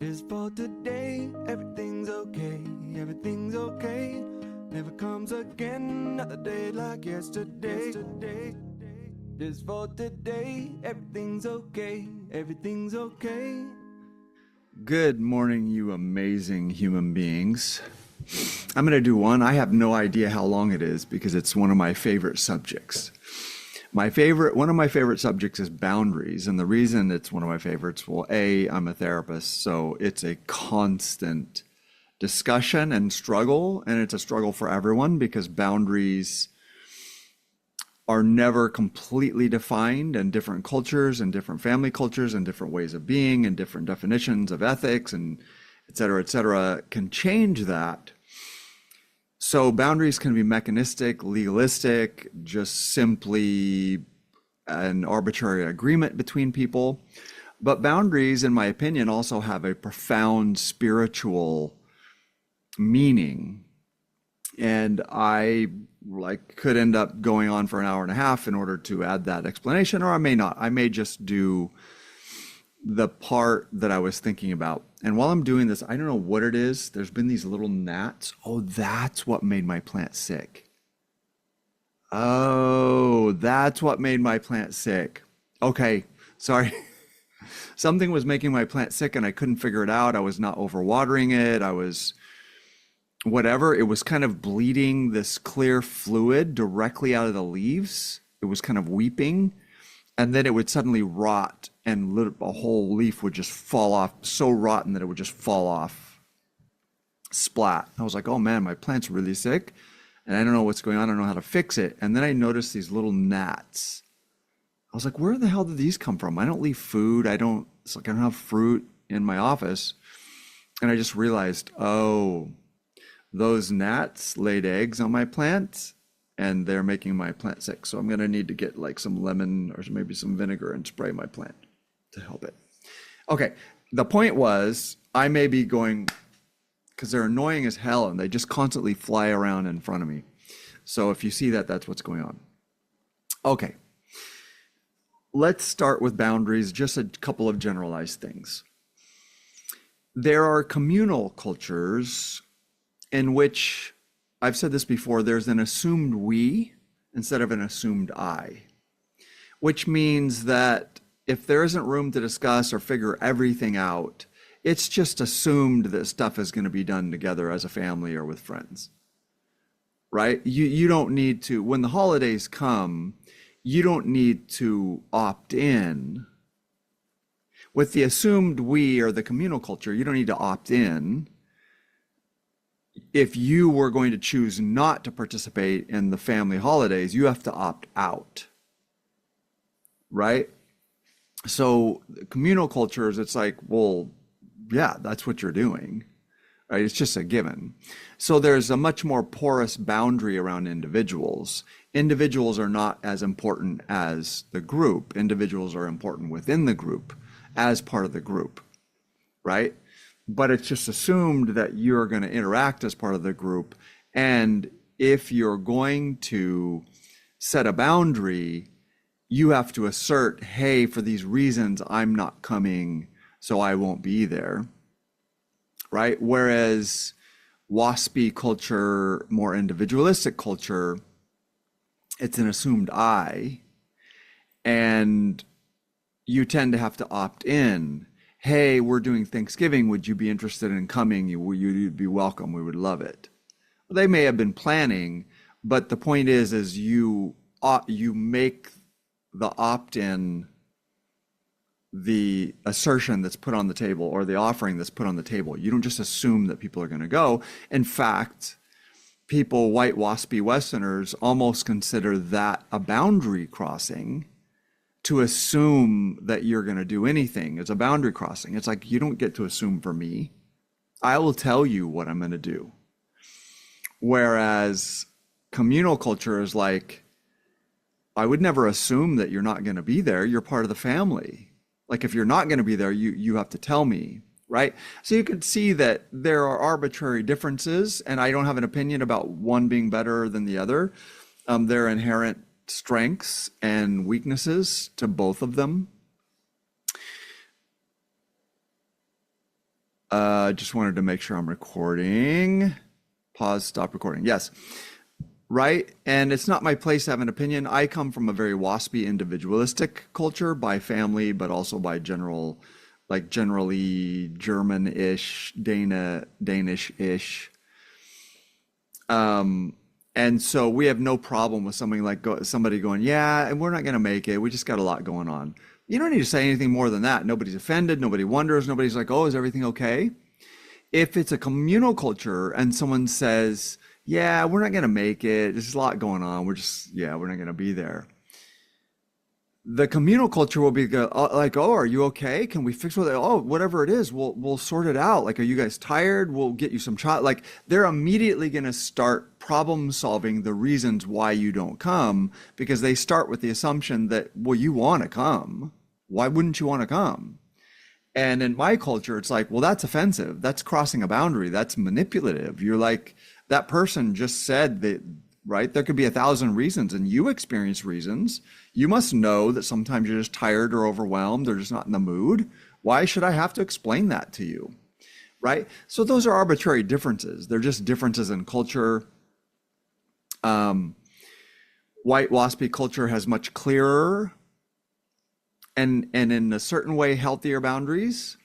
Is for today, everything's okay, everything's okay. Never comes again, another day like yesterday. Is for today, everything's okay, everything's okay. Good morning, you amazing human beings. I'm going to do one. I have no idea how long it is because it's one of my favorite subjects. One of my favorite subjects is boundaries. And the reason it's one of my favorites, well, I'm a therapist, so it's a constant discussion and struggle. And it's a struggle for everyone because boundaries are never completely defined, and different cultures and different family cultures and different ways of being and different definitions of ethics and et cetera, can change that. So boundaries can be mechanistic, legalistic, just simply an arbitrary agreement between people. But boundaries, in my opinion, also have a profound spiritual meaning. And I could end up going on for an hour and a half in order to add that explanation, or I may not. I may just do the part that I was thinking about. And while I'm doing this, I don't know what it is. There's been these little gnats. Oh, that's what made my plant sick. Oh, that's what made my plant sick. Okay, sorry. Something was making my plant sick and I couldn't figure it out. I was not overwatering it. I was whatever. It was kind of bleeding this clear fluid directly out of the leaves. It was kind of weeping. And then it would suddenly rot and a whole leaf would just fall off, so rotten that it would just fall off, splat. I was like, oh man, my plant's really sick and I don't know what's going on. I don't know how to fix it. And then I noticed these little gnats. I was like, where the hell did these come from? I don't leave food. It's like I don't have fruit in my office. And I just realized, oh, those gnats laid eggs on my plant and they're making my plant sick. So I'm going to need to get like some lemon or maybe some vinegar and spray my plant to help it. Okay, the point was I may be going, because they're annoying as hell and they just constantly fly around in front of me. So if you see that, that's what's going on. Okay, let's start with boundaries, just a couple of generalized things. There are communal cultures in which, I've said this before, there's an assumed we instead of an assumed I, which means that if there isn't room to discuss or figure everything out, it's just assumed that stuff is going to be done together as a family or with friends, right? You don't need to, when the holidays come, you don't need to opt in. With the assumed we or the communal culture, you don't need to opt in. If you were going to choose not to participate in the family holidays, you have to opt out, right? So communal cultures, it's like, well, yeah, that's what you're doing, right? It's just a given. So there's a much more porous boundary around individuals. Individuals are not as important as the group. Individuals are important within the group as part of the group, right? But it's just assumed that you're going to interact as part of the group. And if you're going to set a boundary, you have to assert, hey, for these reasons, I'm not coming, so I won't be there, right? Whereas waspy culture, more individualistic culture, it's an assumed I, and you tend to have to opt in. Hey, we're doing Thanksgiving. Would you be interested in coming? You'd be welcome. We would love it. Well, they may have been planning, but the point is you make the opt-in the assertion that's put on the table or the offering that's put on the table. You don't just assume that people are going to go. In fact, people, white waspy Westerners, almost consider that a boundary crossing. To assume that you're going to do anything is a boundary crossing. It's like, you don't get to assume for me. I will tell you what I'm going to do. Whereas communal culture is like, I would never assume that you're not going to be there. You're part of the family. Like if you're not going to be there, you have to tell me, right? So you can see that there are arbitrary differences, and I don't have an opinion about one being better than the other. There are inherent strengths and weaknesses to both of them. Just wanted to make sure I'm recording. Pause, stop recording. Yes. Right. And it's not my place to have an opinion. I come from a very waspy, individualistic culture by family, but also by generally German-ish, Danish-ish. And so we have no problem with something like somebody going, yeah, and we're not going to make it. We just got a lot going on. You don't need to say anything more than that. Nobody's offended. Nobody wonders. Nobody's like, oh, is everything okay? If it's a communal culture and someone says, yeah, we're not going to make it. There's a lot going on. We're not going to be there. The communal culture will be like, oh, are you okay? Can we fix it? Oh, whatever it is, we'll sort it out. Like, are you guys tired? We'll get you some like they're immediately going to start problem solving the reasons why you don't come, because they start with the assumption that, well, you want to come. Why wouldn't you want to come? And in my culture, it's like, well, that's offensive. That's crossing a boundary. That's manipulative. You're like, that person just said that, right? There could be 1,000 reasons and you experience reasons. You must know that sometimes you're just tired or overwhelmed or just not in the mood. Why should I have to explain that to you? Right? So those are arbitrary differences. They're just differences in culture. White waspy culture has much clearer and in a certain way healthier boundaries,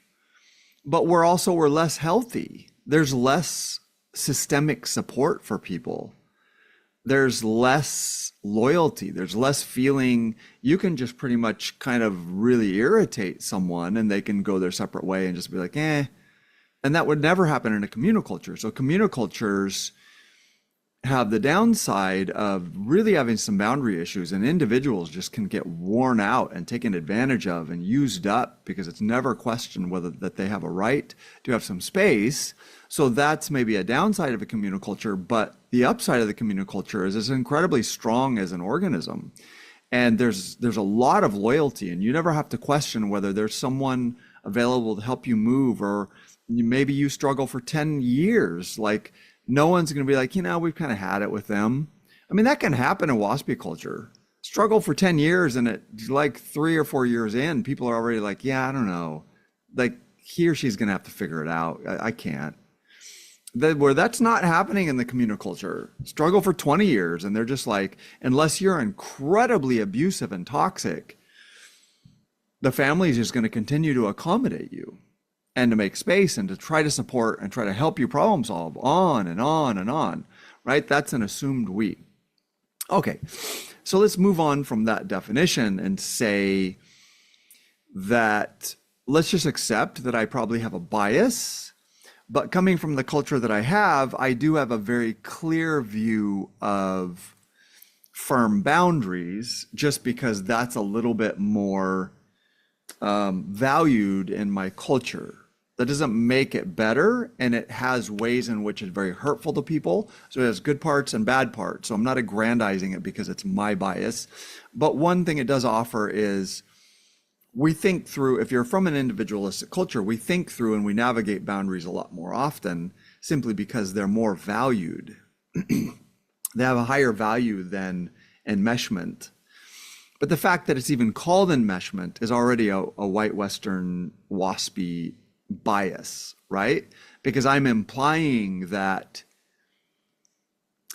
but we're less healthy. There's less systemic support for people. There's less loyalty. There's less feeling. You can just pretty much kind of really irritate someone and they can go their separate way and just be like, eh. And that would never happen in a communal culture. So communal cultures have the downside of really having some boundary issues, and individuals just can get worn out and taken advantage of and used up because it's never questioned whether that they have a right to have some space. So that's maybe a downside of a communal culture, but the upside of the communal culture is it's incredibly strong as an organism. And there's a lot of loyalty, and you never have to question whether there's someone available to help you move, or maybe you struggle for 10 years. Like, no one's going to be like, we've kind of had it with them. I mean, that can happen in waspy culture. Struggle for 10 years and it's like 3 or 4 years in, people are already like, yeah, I don't know. Like, he or she's going to have to figure it out. I can't. Where that's not happening in the communal culture. Struggle for 20 years and they're just like, unless you're incredibly abusive and toxic, the family is just going to continue to accommodate you and to make space and to try to support and try to help you problem solve on and on and on, right? That's an assumed we. Okay, so let's move on from that definition and say that let's just accept that I probably have a bias, but coming from the culture that I do have a very clear view of firm boundaries, just because that's a little bit more valued in my culture. That doesn't make it better, and it has ways in which it's very hurtful to people. So it has good parts and bad parts. So I'm not aggrandizing it because it's my bias. But one thing it does offer is we think through, if you're from an individualistic culture, we think through and we navigate boundaries a lot more often, simply because they're more valued. They have a higher value than enmeshment. But the fact that it's even called enmeshment is already a white Western waspy bias, right? Because I'm implying that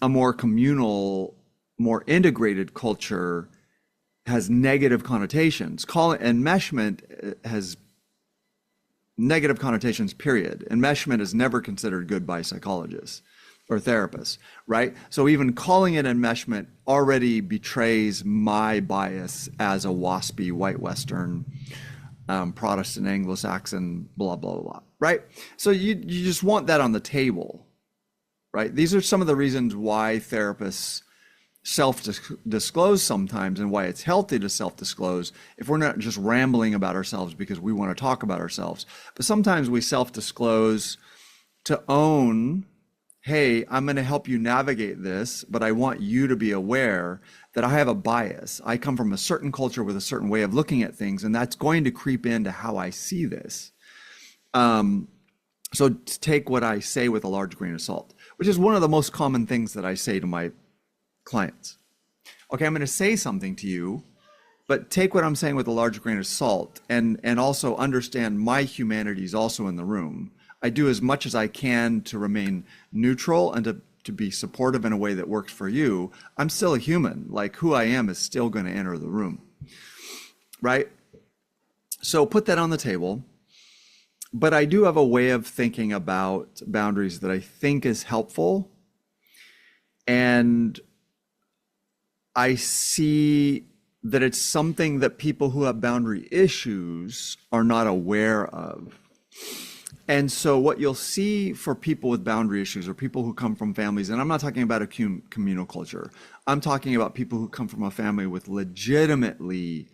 a more communal, more integrated culture has negative connotations. Call it enmeshment has negative connotations, period. Enmeshment is never considered good by psychologists or therapists, right? So even calling it enmeshment already betrays my bias as a waspy white Western Protestant, Anglo-Saxon, blah, blah, blah, right? So you just want that on the table, right? These are some of the reasons why therapists self-disclose sometimes, and why it's healthy to self-disclose if we're not just rambling about ourselves because we want to talk about ourselves. But sometimes we self-disclose to own, hey, I'm going to help you navigate this, but I want you to be aware that I have a bias. I come from a certain culture with a certain way of looking at things, and that's going to creep into how I see this. So take what I say with a large grain of salt, which is one of the most common things that I say to my clients. Okay, I'm going to say something to you, but take what I'm saying with a large grain of salt, and also understand my humanity is also in the room. I do as much as I can to remain neutral and to be supportive in a way that works for you. I'm still a human. Like, who I am is still going to enter the room, right? So put that on the table. But I do have a way of thinking about boundaries that I think is helpful. And I see that it's something that people who have boundary issues are not aware of. And so what you'll see for people with boundary issues, or people who come from families, and I'm not talking about a communal culture, I'm talking about people who come from a family with legitimately,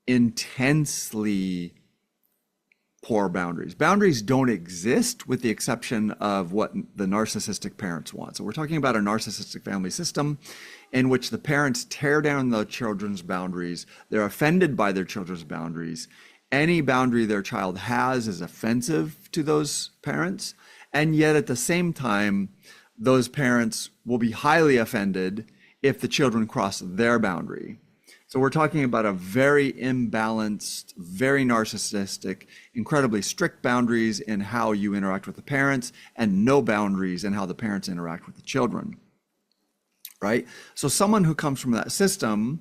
intensely poor boundaries. Boundaries don't exist with the exception of what the narcissistic parents want. So we're talking about a narcissistic family system in which the parents tear down the children's boundaries. They're offended by their children's boundaries. Any boundary their child has is offensive to those parents. And yet at the same time, those parents will be highly offended if the children cross their boundary. So we're talking about a very imbalanced, very narcissistic, incredibly strict boundaries in how you interact with the parents, and no boundaries in how the parents interact with the children, right? So someone who comes from that system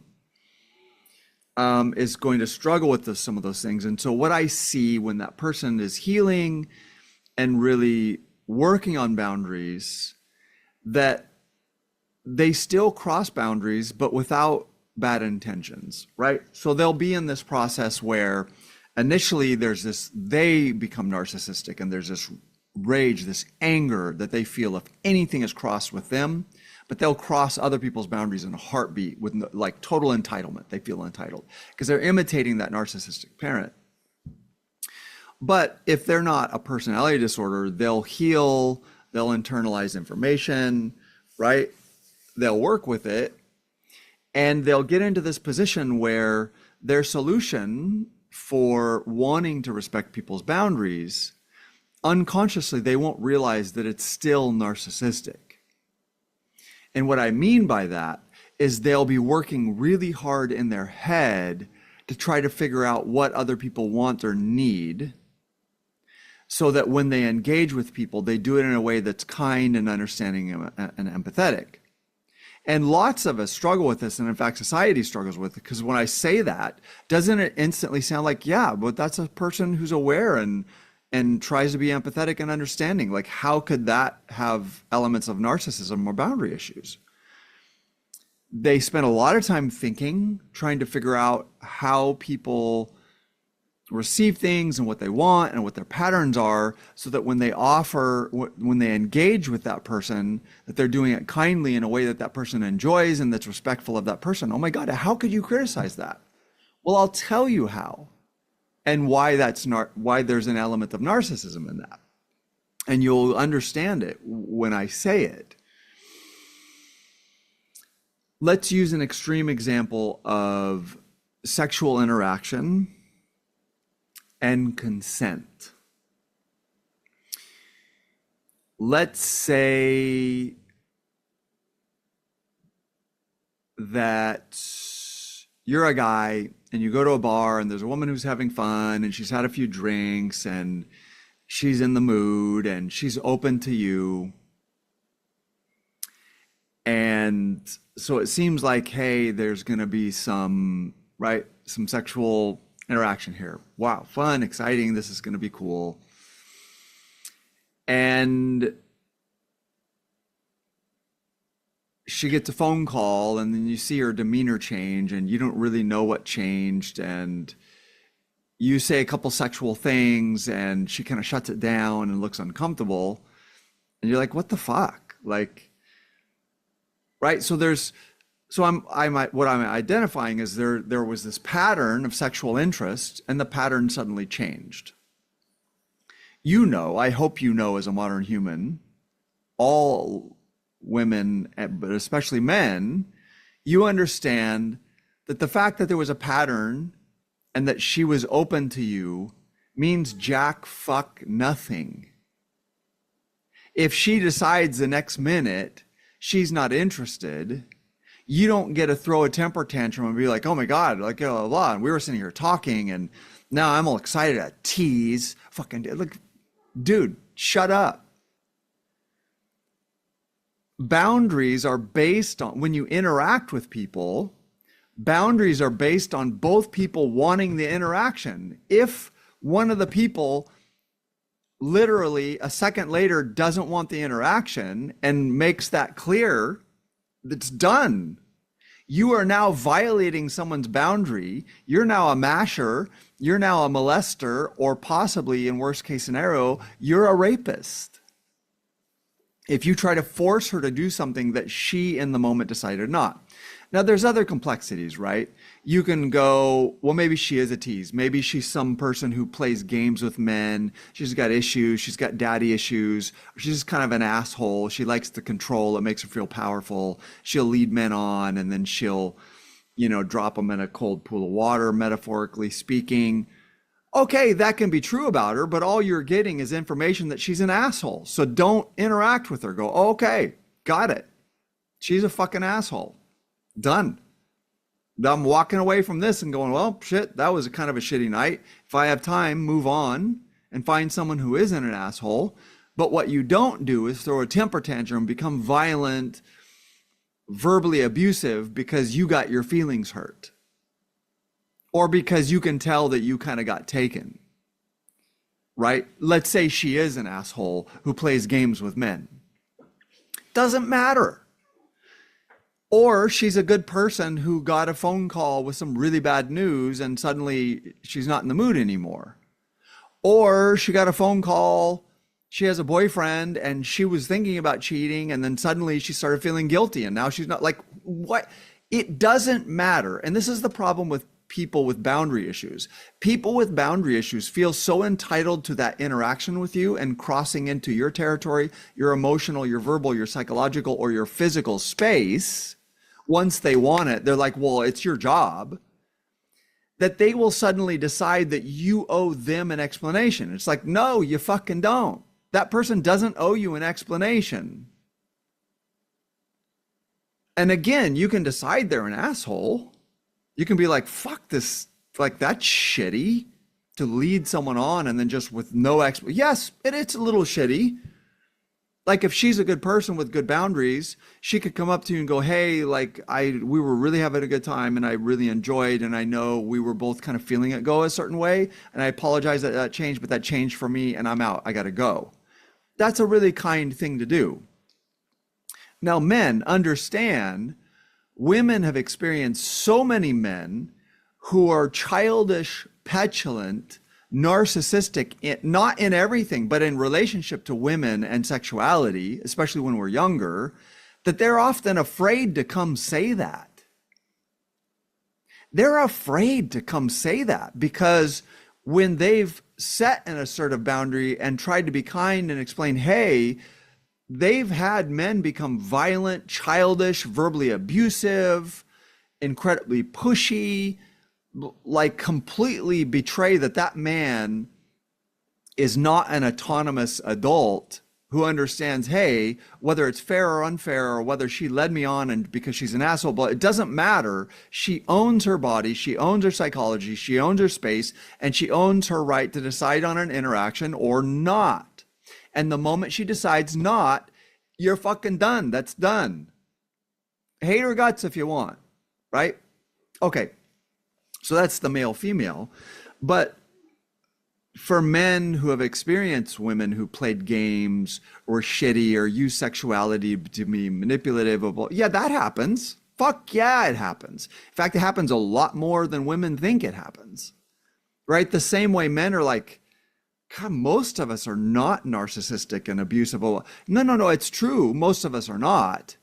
is going to struggle with some of those things. And so what I see when that person is healing and really working on boundaries, that they still cross boundaries, but without bad intentions, right? So they'll be in this process where initially they become narcissistic, and there's this rage, this anger that they feel if anything is crossed with them, but they'll cross other people's boundaries in a heartbeat with like total entitlement. They feel entitled because they're imitating that narcissistic parent. But if they're not a personality disorder, they'll heal, they'll internalize information, right? They'll work with it. And they'll get into this position where their solution for wanting to respect people's boundaries, unconsciously, they won't realize that it's still narcissistic. And what I mean by that is they'll be working really hard in their head to try to figure out what other people want or need, so that when they engage with people, they do it in a way that's kind and understanding and empathetic. And lots of us struggle with this, and in fact, society struggles with it, because when I say that, doesn't it instantly sound like, yeah, but that's a person who's aware and tries to be empathetic and understanding? Like, how could that have elements of narcissism or boundary issues? They spend a lot of time thinking, trying to figure out how people receive things and what they want and what their patterns are, so that when they engage with that person, that they're doing it kindly in a way that that person enjoys and that's respectful of that person. Oh my God, how could you criticize that? Well, I'll tell you how, and why why there's an element of narcissism in that. And you'll understand it when I say it. Let's use an extreme example of sexual interaction and consent. Let's say that you're a guy and you go to a bar and there's a woman who's having fun and she's had a few drinks and she's in the mood and she's open to you. And so it seems like, hey, there's going to be some sexual interaction here. Wow, fun, exciting, this is going to be cool. And she gets a phone call, and then you see her demeanor change, and you don't really know what changed, and you say a couple sexual things, and she kind of shuts it down and looks uncomfortable, and you're like, what the fuck? Like, right? So what I'm identifying is there was this pattern of sexual interest, and the pattern suddenly changed. I hope you know, as a modern human, all women, but especially men, you understand that the fact that there was a pattern and that she was open to you means jack fuck nothing. If she decides the next minute she's not interested, you don't get to throw a temper tantrum and be like, oh my God, like, blah, blah, blah. And we were sitting here talking, and now I'm all excited to tease. Fucking, like, dude, shut up. Boundaries are based on, when you interact with people, boundaries are based on both people wanting the interaction. If one of the people literally a second later doesn't want the interaction and makes that clear, it's done. You are now violating someone's boundary. You're now a masher. You're now a molester, or possibly, in worst case scenario, you're a rapist. If you try to force her to do something that she in the moment decided not. Now, there's other complexities, right? You can go, well, maybe she is a tease. Maybe she's some person who plays games with men. She's got issues. She's got daddy issues. She's just kind of an asshole. She likes to control. It makes her feel powerful. She'll lead men on, and then she'll, drop them in a cold pool of water, metaphorically speaking. Okay, that can be true about her, but all you're getting is information that she's an asshole. So don't interact with her. Go, okay, got it. She's a fucking asshole. Done. I'm walking away from this and going, well, shit, that was a kind of a shitty night. If I have time, move on and find someone who isn't an asshole. But what you don't do is throw a temper tantrum, become violent, verbally abusive because you got your feelings hurt. Or because you can tell that you kind of got taken. Right? Let's say she is an asshole who plays games with men. Doesn't matter. Or she's a good person who got a phone call with some really bad news and suddenly she's not in the mood anymore. Or she got a phone call, she has a boyfriend and she was thinking about cheating and then suddenly she started feeling guilty and now she's not, like, what? It doesn't matter. And this is the problem with people with boundary issues. People with boundary issues feel so entitled to that interaction with you and crossing into your territory, your emotional, your verbal, your psychological, or your physical space. Once they want it, they're like, well, it's your job, that they will suddenly decide that you owe them an explanation. It's like, no, you fucking don't. That person doesn't owe you an explanation. And again, you can decide they're an asshole. You can be like, fuck this, like, that's shitty to lead someone on and then just with no explanation. Yes, it's a little shitty. Like, if she's a good person with good boundaries, she could come up to you and go, hey, like, we were really having a good time and I really enjoyed, and I know we were both kind of feeling it go a certain way, and I apologize that that changed, but that changed for me and I'm out, I gotta go. That's a really kind thing to do. Now, men, understand, women have experienced so many men who are childish, petulant, narcissistic, not in everything, but in relationship to women and sexuality, especially when we're younger, that they're often afraid to come say that. They're afraid to come say that because when they've set an assertive boundary and tried to be kind and explain, hey, they've had men become violent, childish, verbally abusive, incredibly pushy, like completely betray that man is not an autonomous adult who understands, hey, whether it's fair or unfair, or whether she led me on and because she's an asshole, but it doesn't matter. She owns her body, she owns her psychology, she owns her space, and she owns her right to decide on an interaction or not. And the moment she decides not, you're fucking done. That's done. Hate her guts if you want, right? Okay. So that's the male female. But for men who have experienced women who played games or shitty or use sexuality to be manipulative, yeah, that happens. Fuck yeah, it happens. In fact, it happens a lot more than women think it happens, right? The same way men are like, God, most of us are not narcissistic and abusive. No, it's true. Most of us are not.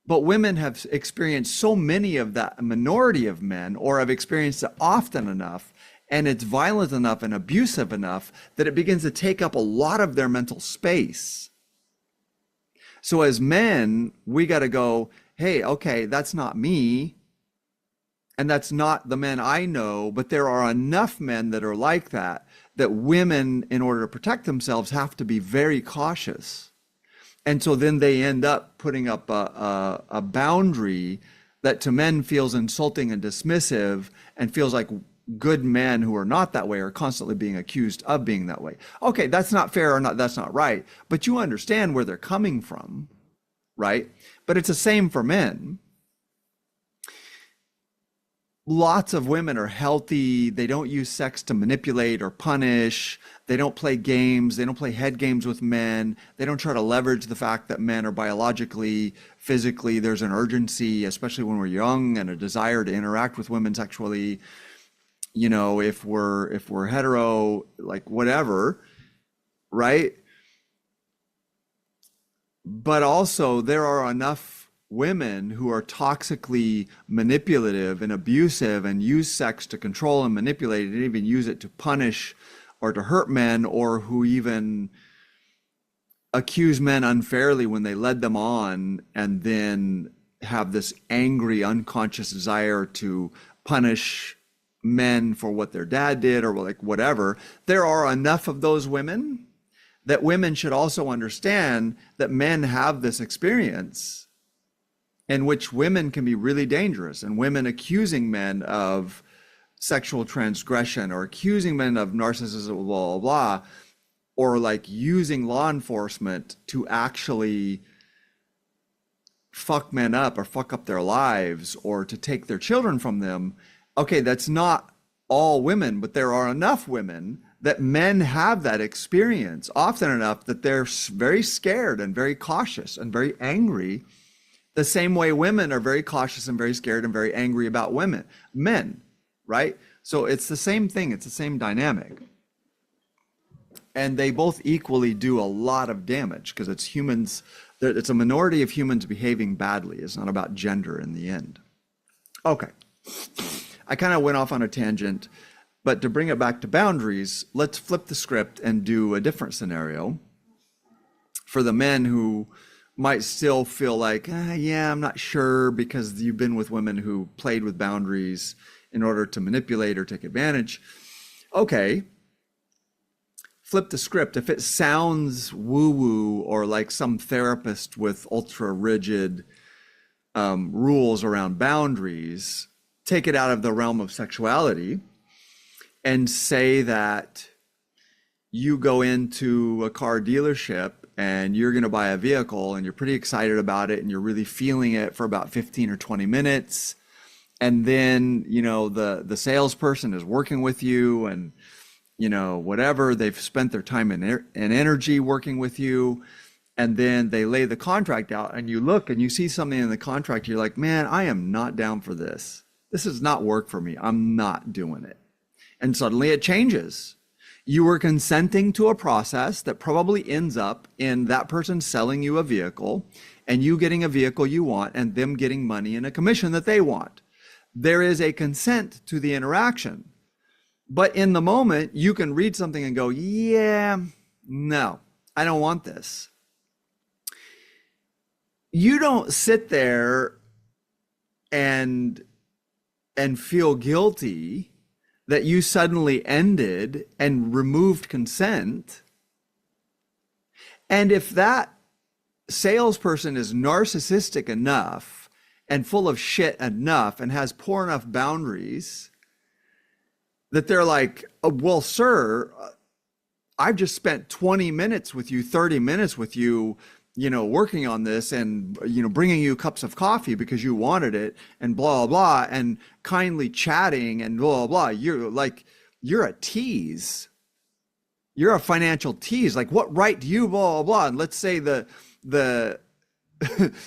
But women have experienced so many of that minority of men, or have experienced it often enough, and it's violent enough and abusive enough that it begins to take up a lot of their mental space. So as men, we got to go, hey, okay, that's not me. And that's not the men I know, but there are enough men that are like that women, in order to protect themselves, have to be very cautious. And so then they end up putting up a boundary that to men feels insulting and dismissive and feels like good men who are not that way are constantly being accused of being that way. Okay, that's not fair or not, that's not right, but you understand where they're coming from, right? But it's the same for men. Lots of women are healthy. They don't use sex to manipulate or punish. They don't play games. They don't play head games with men. They don't try to leverage the fact that men are biologically, physically, there's an urgency, especially when we're young, and a desire to interact with women sexually. You know, if we're hetero, like whatever, right? But also there are enough women who are toxically manipulative and abusive and use sex to control and manipulate and even use it to punish or to hurt men, or who even accuse men unfairly when they led them on, and then have this angry unconscious desire to punish men for what their dad did or like whatever. There are enough of those women that women should also understand that men have this experience in which women can be really dangerous, and women accusing men of sexual transgression or accusing men of narcissism, blah, blah, blah, or like using law enforcement to actually fuck men up or fuck up their lives or to take their children from them. Okay, that's not all women, but there are enough women that men have that experience often enough that they're very scared and very cautious and very angry, the same way women are very cautious and very scared and very angry about men, right? So it's the same thing. It's the same dynamic. And they both equally do a lot of damage because it's humans. It's a minority of humans behaving badly. It's not about gender in the end. Okay. I kind of went off on a tangent, but to bring it back to boundaries, let's flip the script and do a different scenario for the men who might still feel like, yeah, I'm not sure, because you've been with women who played with boundaries in order to manipulate or take advantage. Okay, flip the script. If it sounds woo-woo or like some therapist with ultra rigid rules around boundaries, take it out of the realm of sexuality and say that you go into a car dealership and you're going to buy a vehicle and you're pretty excited about it and you're really feeling it for about 15 or 20 minutes. And then, you know, the salesperson is working with you and, you know, whatever, they've spent their time and energy working with you. And then they lay the contract out and you look and you see something in the contract. You're like, man, I am not down for this. This does not work for me. I'm not doing it. And suddenly it changes. You were consenting to a process that probably ends up in that person selling you a vehicle and you getting a vehicle you want and them getting money and a commission that they want. There is a consent to the interaction. But in the moment, you can read something and go, yeah, no, I don't want this. You don't sit there and feel guilty that you suddenly ended and removed consent. And if that salesperson is narcissistic enough and full of shit enough and has poor enough boundaries that they're like, oh, well, sir, I've just spent 20 minutes with you, 30 minutes with you, you know, working on this and, you know, bringing you cups of coffee because you wanted it and blah, blah, and kindly chatting and blah, blah. You're a tease. You're a financial tease. Like, what right do you, blah, blah, blah. And let's say the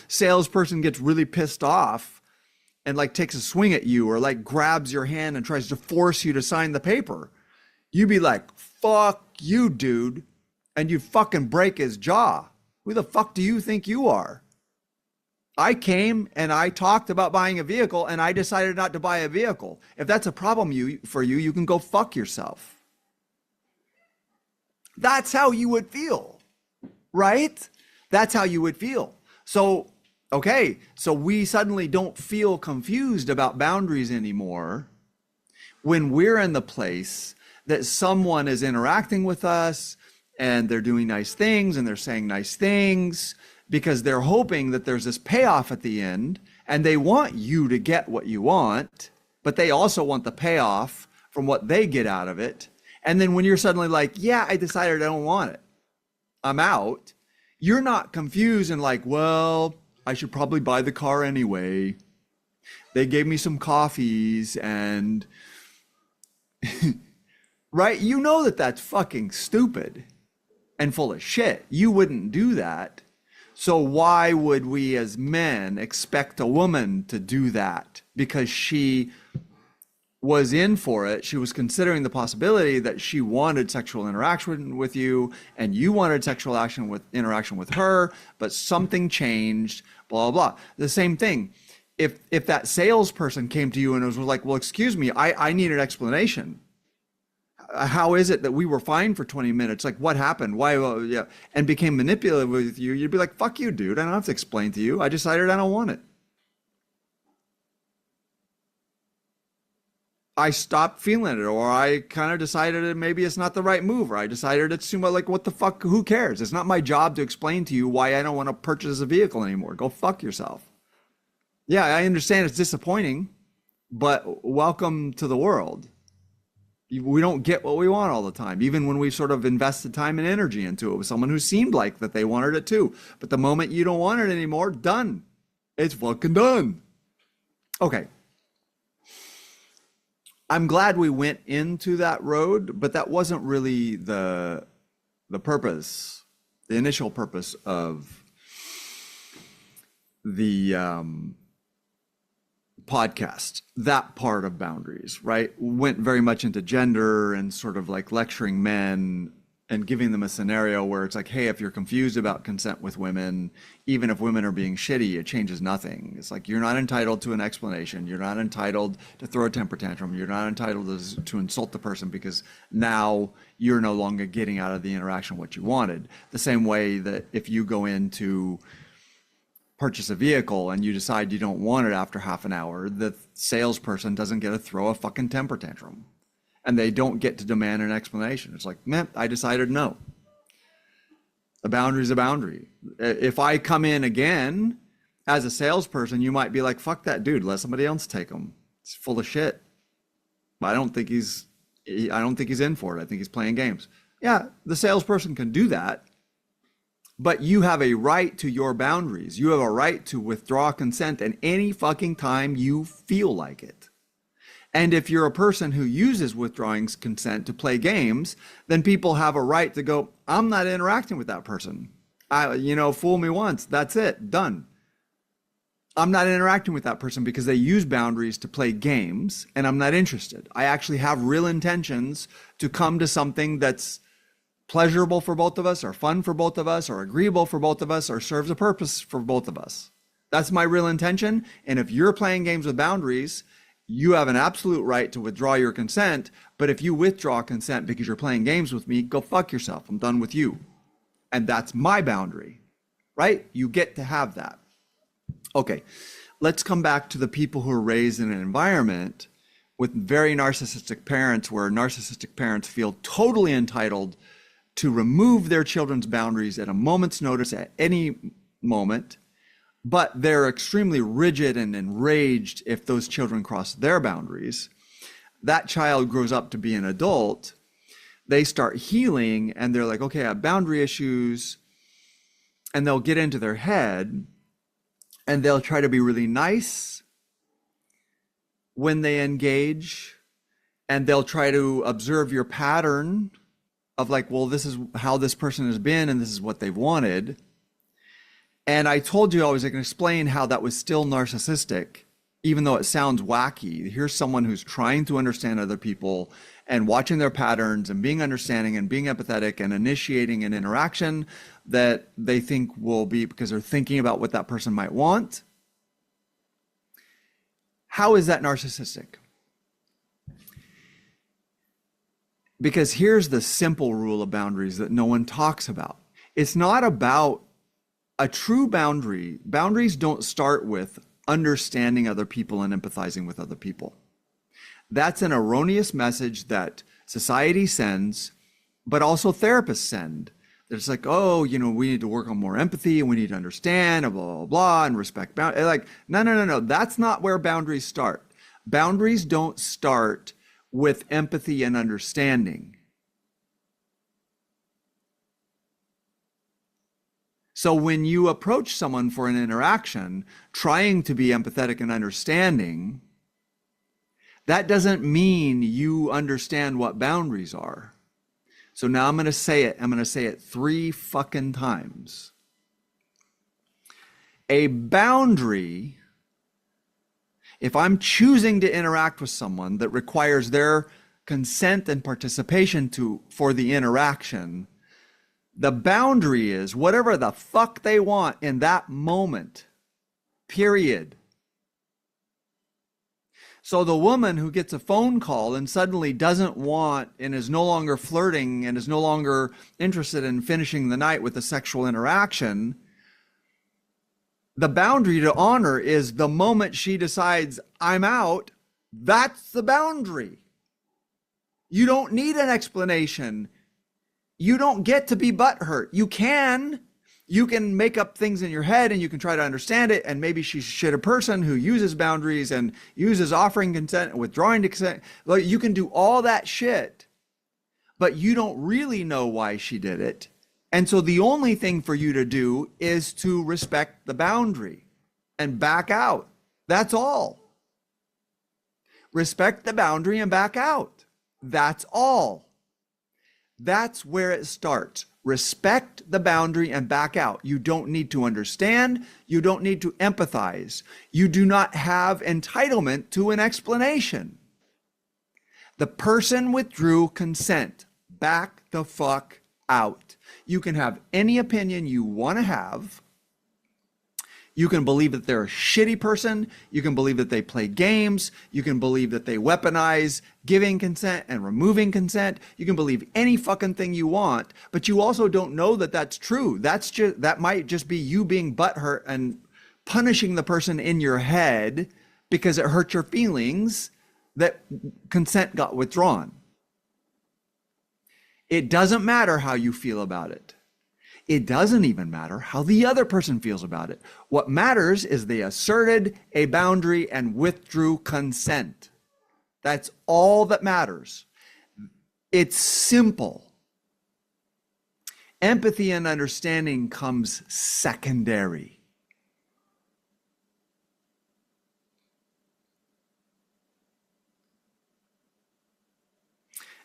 salesperson gets really pissed off and like takes a swing at you or like grabs your hand and tries to force you to sign the paper. You'd be like, fuck you, dude. And you fucking break his jaw. Who the fuck do you think you are? I came and I talked about buying a vehicle and I decided not to buy a vehicle. If that's a problem for you, you can go fuck yourself. That's how you would feel, right? That's how you would feel. So, okay, so we suddenly don't feel confused about boundaries anymore when we're in the place that someone is interacting with us and they're doing nice things and they're saying nice things because they're hoping that there's this payoff at the end and they want you to get what you want, but they also want the payoff from what they get out of it. And then when you're suddenly like, yeah, I decided I don't want it, I'm out, you're not confused and like, well, I should probably buy the car anyway. They gave me some coffees and right? You know that that's fucking stupid and full of shit. You wouldn't do that. So why would we as men expect a woman to do that? Because she was in for it. She was considering the possibility that she wanted sexual interaction with you and you wanted sexual interaction with her, but something changed, blah, blah, blah. The same thing. If that salesperson came to you and was like, well, excuse me, I need an explanation. How is it that we were fine for 20 minutes? Like, what happened? Why? Well, yeah, and became manipulative with you. You'd be like, fuck you, dude. I don't have to explain to you. I decided I don't want it. I stopped feeling it, or I kind of decided that maybe it's not the right move, or I decided it's too much. Like, what the fuck? Who cares? It's not my job to explain to you why I don't want to purchase a vehicle anymore. Go fuck yourself. Yeah, I understand it's disappointing, but welcome to the world. We don't get what we want all the time, even when we sort of invested time and energy into it with someone who seemed like that they wanted it too. But the moment you don't want it anymore, done. It's fucking done. Okay. I'm glad we went into that road, but that wasn't really the purpose, the initial purpose of the podcast. That part of boundaries, right, went very much into gender and sort of like lecturing men and giving them a scenario where it's like, hey, if you're confused about consent with women, even if women are being shitty, it changes nothing. It's like, you're not entitled to an explanation. You're not entitled to throw a temper tantrum. You're not entitled to insult the person because now you're no longer getting out of the interaction what you wanted. The same way that if you go into purchase a vehicle and you decide you don't want it after half an hour, the salesperson doesn't get to throw a fucking temper tantrum. And they don't get to demand an explanation. It's like, man, I decided no. A boundary is a boundary. If I come in again as a salesperson, you might be like, fuck that dude, let somebody else take him. It's full of shit. But I don't think he's in for it. I think he's playing games. Yeah, the salesperson can do that. But you have a right to your boundaries. You have a right to withdraw consent at any fucking time you feel like it. And if you're a person who uses withdrawing consent to play games, then people have a right to go, I'm not interacting with that person. Fool me once, that's it, done. I'm not interacting with that person because they use boundaries to play games and I'm not interested. I actually have real intentions to come to something that's pleasurable for both of us or fun for both of us or agreeable for both of us or serves a purpose for both of us. That's my real intention. And if you're playing games with boundaries, you have an absolute right to withdraw your consent. But if you withdraw consent because you're playing games with me, go fuck yourself. I'm done with you. And that's my boundary, right? You get to have that. Okay, let's come back to the people who are raised in an environment with very narcissistic parents where narcissistic parents feel totally entitled to remove their children's boundaries at a moment's notice at any moment, but they're extremely rigid and enraged if those children cross their boundaries. That child grows up to be an adult. They start healing and they're like, okay, I have boundary issues. And they'll get into their head and they'll try to be really nice when they engage. And they'll try to observe your pattern of like, well, this is how this person has been and this is what they've wanted. And I told you I was going to explain how that was still narcissistic, even though it sounds wacky. Here's someone who's trying to understand other people and watching their patterns and being understanding and being empathetic and initiating an interaction that they think will be because they're thinking about what that person might want. How is that narcissistic? Because here's the simple rule of boundaries that no one talks about. It's not about a true boundary. Boundaries don't start with understanding other people and empathizing with other people. That's an erroneous message that society sends, but also therapists send. It's like, oh, we need to work on more empathy and we need to understand, and blah, blah, blah, and respect boundaries. Like, no. That's not where boundaries start. Boundaries don't start with empathy and understanding. So when you approach someone for an interaction, trying to be empathetic and understanding, that doesn't mean you understand what boundaries are. So now I'm going to say it. I'm going to say it 3 fucking times. A boundary, if I'm choosing to interact with someone that requires their consent and participation for the interaction, the boundary is whatever the fuck they want in that moment, period. So the woman who gets a phone call and suddenly doesn't want and is no longer flirting and is no longer interested in finishing the night with a sexual interaction, the boundary to honor is the moment she decides, I'm out, that's the boundary. You don't need an explanation. You don't get to be butthurt. You can make up things in your head and you can try to understand it. And maybe she's a shit person who uses boundaries and uses offering consent and withdrawing consent. Well, you can do all that shit, but you don't really know why she did it. And so the only thing for you to do is to respect the boundary and back out. That's all. Respect the boundary and back out. That's all. That's where it starts. Respect the boundary and back out. You don't need to understand. You don't need to empathize. You do not have entitlement to an explanation. The person withdrew consent. Back the fuck out. You can have any opinion you want to have. You can believe that they're a shitty person. You can believe that they play games. You can believe that they weaponize giving consent and removing consent. You can believe any fucking thing you want, but you also don't know that that's true. That might just be you being butthurt and punishing the person in your head because it hurt your feelings that consent got withdrawn. It doesn't matter how you feel about it. It doesn't even matter how the other person feels about it. What matters is they asserted a boundary and withdrew consent. That's all that matters. It's simple. Empathy and understanding comes secondary.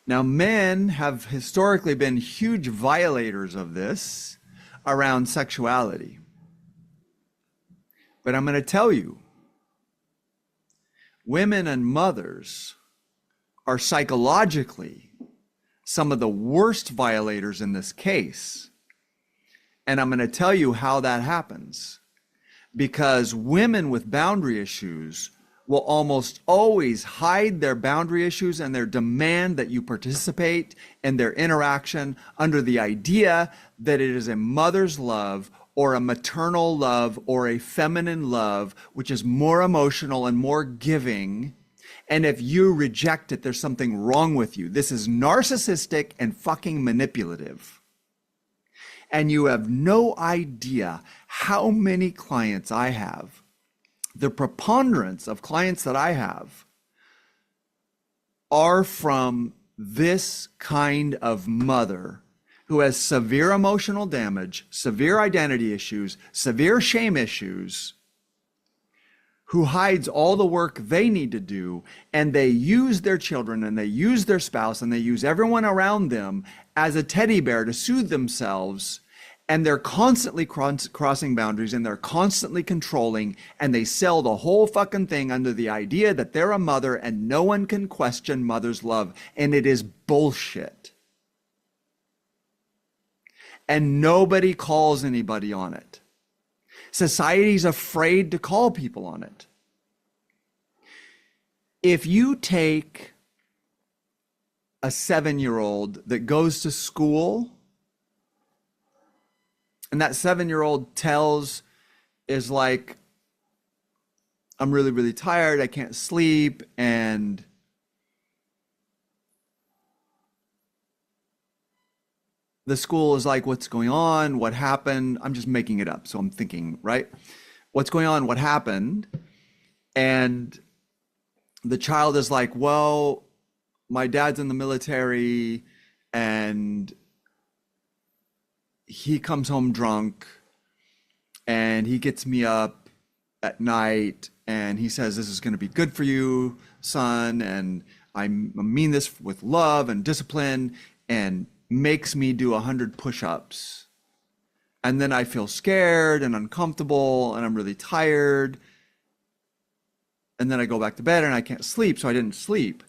Now, men have historically been huge violators of this around sexuality. But I'm going to tell you, women and mothers are psychologically some of the worst violators in this case. And I'm going to tell you how that happens. Because women with boundary issues will almost always hide their boundary issues and their demand that you participate in their interaction under the idea that it is a mother's love or a maternal love or a feminine love, which is more emotional and more giving. And if you reject it, there's something wrong with you. This is narcissistic and fucking manipulative. And you have no idea how many clients I have. The preponderance of clients that I have are from this kind of mother who has severe emotional damage, severe identity issues, severe shame issues, who hides all the work they need to do, and they use their children and they use their spouse and they use everyone around them as a teddy bear to soothe themselves. And they're constantly crossing boundaries and they're constantly controlling, and they sell the whole fucking thing under the idea that they're a mother and no one can question mother's love. And it is bullshit. And nobody calls anybody on it. Society's afraid to call people on it. If you take a 7-year-old that goes to school, and that 7-year-old is like, I'm really, really tired. I can't sleep. And the school is like, what's going on? What happened? I'm just making it up. So I'm thinking, right? What's going on? What happened? And the child is like, well, my dad's in the military and he comes home drunk and he gets me up at night and he says, this is going to be good for you, son. And I mean this with love and discipline, and makes me do 100 push-ups. And then I feel scared and uncomfortable and I'm really tired. And then I go back to bed and I can't sleep, so I didn't sleep.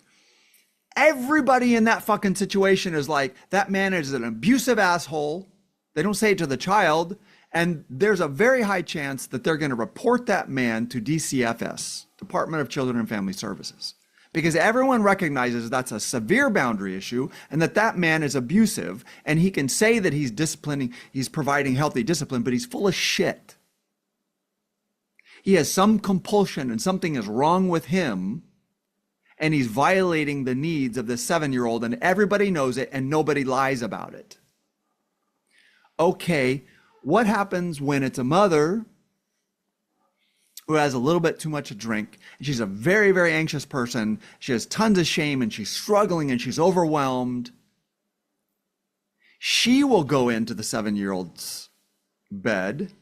Everybody in that fucking situation is like, that man is an abusive asshole. They don't say it to the child. And there's a very high chance that they're going to report that man to DCFS, Department of Children and Family Services, because everyone recognizes that's a severe boundary issue and that that man is abusive, and he can say that he's disciplining, he's providing healthy discipline, but he's full of shit. He has some compulsion and something is wrong with him, and he's violating the needs of the 7-year-old, and everybody knows it and nobody lies about it. Okay, what happens when it's a mother who has a little bit too much to drink, and she's a very, very anxious person, she has tons of shame and she's struggling and she's overwhelmed? She will go into the 7-year-old's bed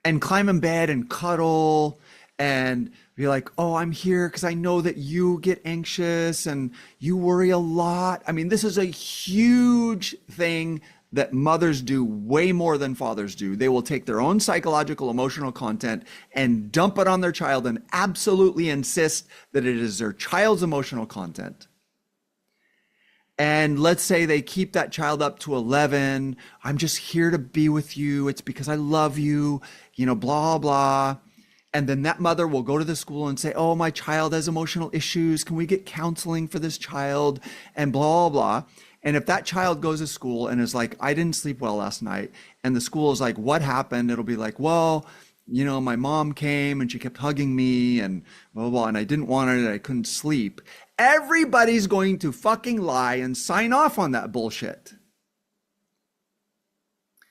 and climb in bed and cuddle and be like, oh, I'm here because I know that you get anxious and you worry a lot. I mean, this is a huge thing that mothers do way more than fathers do. They will take their own psychological, emotional content and dump it on their child and absolutely insist that it is their child's emotional content. And let's say they keep that child up to 11. I'm just here to be with you. It's because I love you, blah, blah. And then that mother will go to the school and say, oh, my child has emotional issues. Can we get counseling for this child? And blah, blah. And if that child goes to school and is like, I didn't sleep well last night, and the school is like, what happened? It'll be like, well, my mom came and she kept hugging me and blah, blah, blah, and I didn't want her and I couldn't sleep. Everybody's going to fucking lie and sign off on that bullshit.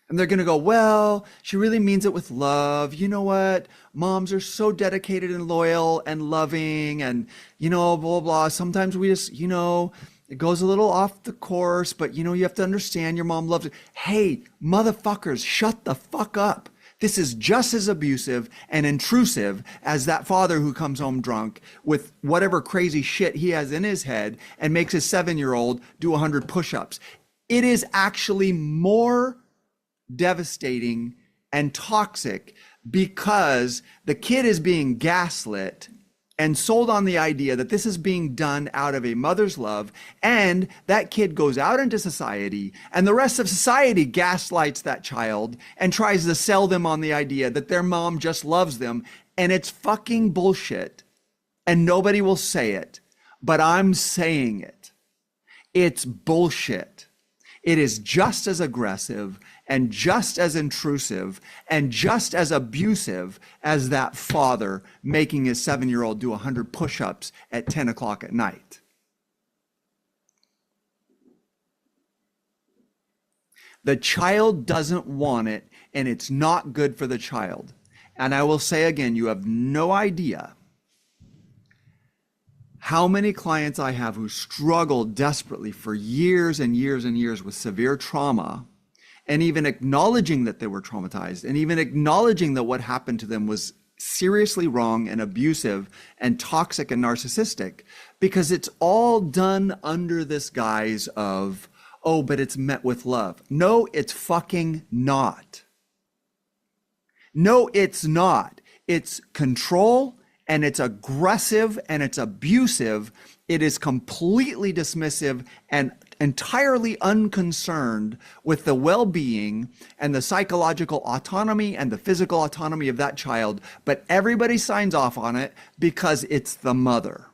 And they're going to go, well, she really means it with love. You know what? Moms are so dedicated and loyal and loving and, blah, blah, blah. Sometimes we just, it goes a little off the course, but you have to understand your mom loves it. Hey, motherfuckers, shut the fuck up. This is just as abusive and intrusive as that father who comes home drunk with whatever crazy shit he has in his head and makes his 7-year-old do 100 push-ups. It is actually more devastating and toxic because the kid is being gaslit and sold on the idea that this is being done out of a mother's love, and that kid goes out into society and the rest of society gaslights that child and tries to sell them on the idea that their mom just loves them, and it's fucking bullshit, and nobody will say it, but I'm saying it. It's bullshit. It is just as aggressive and just as intrusive and just as abusive as that father making his 7-year-old do 100 push-ups at 10 o'clock at night. The child doesn't want it, and it's not good for the child. And I will say again, you have no idea how many clients I have who struggle desperately for years and years and years with severe trauma, and even acknowledging that they were traumatized, and even acknowledging that what happened to them was seriously wrong and abusive and toxic and narcissistic, because it's all done under this guise of, oh, but it's met with love. No, it's fucking not. No, it's not. It's control, and it's aggressive, and it's abusive. It is completely dismissive and entirely unconcerned with the well-being and the psychological autonomy and the physical autonomy of that child, but everybody signs off on it because it's the mother.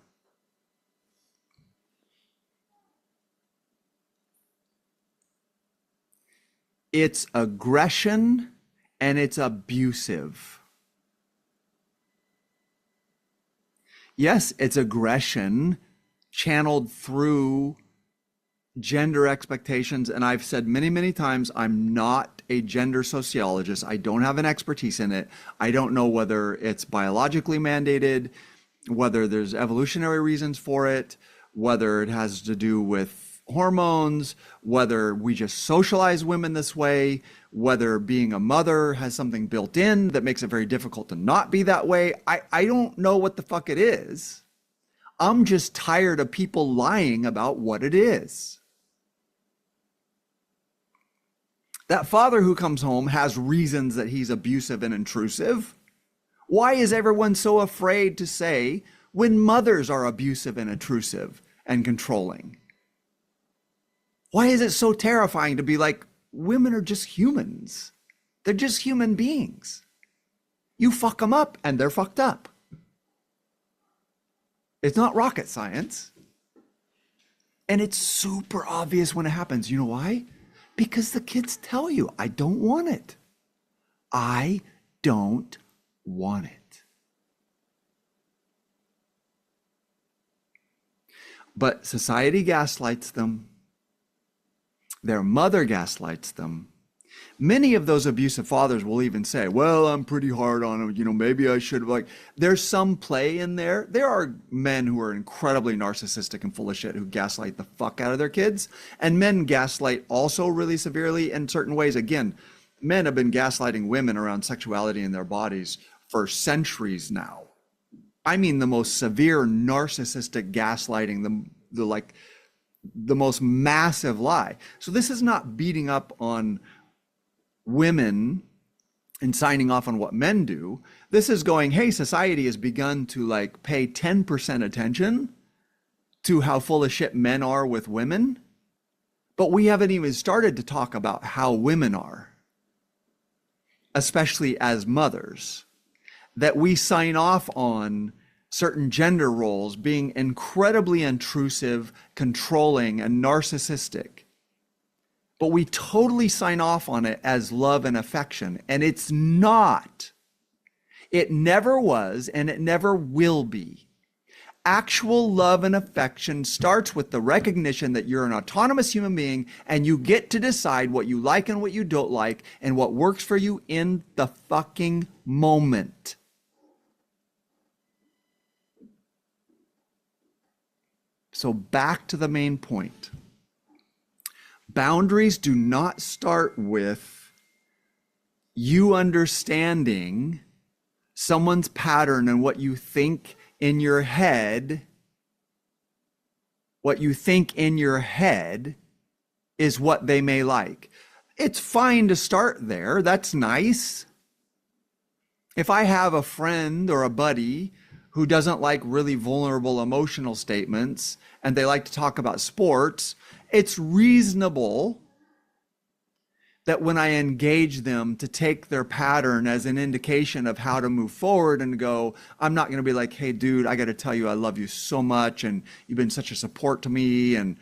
It's aggression and it's abusive. Yes, it's aggression channeled through gender expectations. And I've said many, many times, I'm not a gender sociologist. I don't have an expertise in it. I don't know whether it's biologically mandated, whether there's evolutionary reasons for it, whether it has to do with hormones, whether we just socialize women this way, whether being a mother has something built in that makes it very difficult to not be that way. I don't know what the fuck it is. I'm just tired of people lying about what it is. That father who comes home has reasons that he's abusive and intrusive. Why is everyone so afraid to say when mothers are abusive and intrusive and controlling? Why is it so terrifying to be like, women are just humans? They're just human beings. You fuck them up and they're fucked up. It's not rocket science. And it's super obvious when it happens. You know why? Because the kids tell you, I don't want it. I don't want it. But society gaslights them. Their mother gaslights them. Many of those abusive fathers will even say, well, I'm pretty hard on him. You know, maybe I should have, like, there's some play in there. There are men who are incredibly narcissistic and full of shit who gaslight the fuck out of their kids. And men gaslight also really severely in certain ways. Again, men have been gaslighting women around sexuality in their bodies for centuries now. I mean, the most severe narcissistic gaslighting, the most massive lie. So this is not beating up on women and signing off on what men do. This is going, hey, society has begun to like pay 10% attention to how full of shit men are with women, but we haven't even started to talk about how women are, especially as mothers, that we sign off on certain gender roles being incredibly intrusive, controlling, and narcissistic. But we totally sign off on it as love and affection, and it's not. It never was, and it never will be. Actual love and affection starts with the recognition that you're an autonomous human being and you get to decide what you like and what you don't like and what works for you in the fucking moment. So back to the main point. Boundaries do not start with you understanding someone's pattern and what you think in your head. What you think in your head is what they may like. It's fine to start there. That's nice. If I have a friend or a buddy who doesn't like really vulnerable emotional statements and they like to talk about sports, it's reasonable that when I engage them to take their pattern as an indication of how to move forward and go, I'm not going to be like, hey, dude, I got to tell you, I love you so much. And you've been such a support to me, and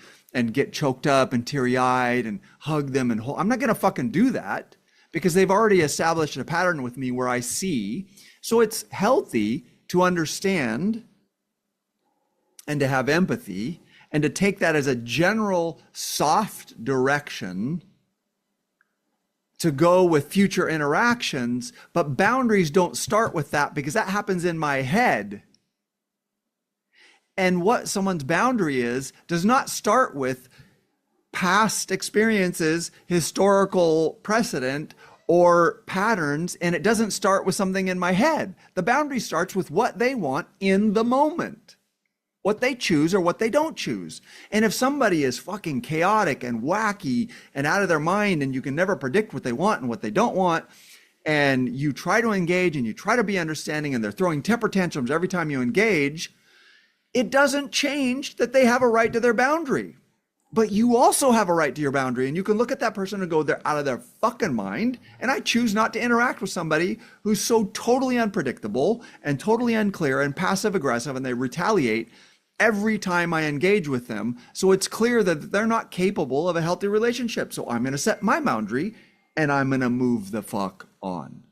get choked up and teary eyed and hug them and hold. I'm not going to fucking do that because they've already established a pattern with me where I see. So it's healthy to understand and to have empathy and to take that as a general soft direction to go with future interactions. But boundaries don't start with that because that happens in my head. And what someone's boundary is does not start with past experiences, historical precedent, or patterns, and it doesn't start with something in my head. The boundary starts with what they want in the moment, what they choose or what they don't choose. And if somebody is fucking chaotic and wacky and out of their mind, and you can never predict what they want and what they don't want, and you try to engage and you try to be understanding, and they're throwing temper tantrums every time you engage, it doesn't change that they have a right to their boundary. But you also have a right to your boundary, and you can look at that person and go, they're out of their fucking mind. And I choose not to interact with somebody who's so totally unpredictable and totally unclear and passive aggressive, and they retaliate every time I engage with them. So it's clear that they're not capable of a healthy relationship. So I'm going to set my boundary and I'm going to move the fuck on.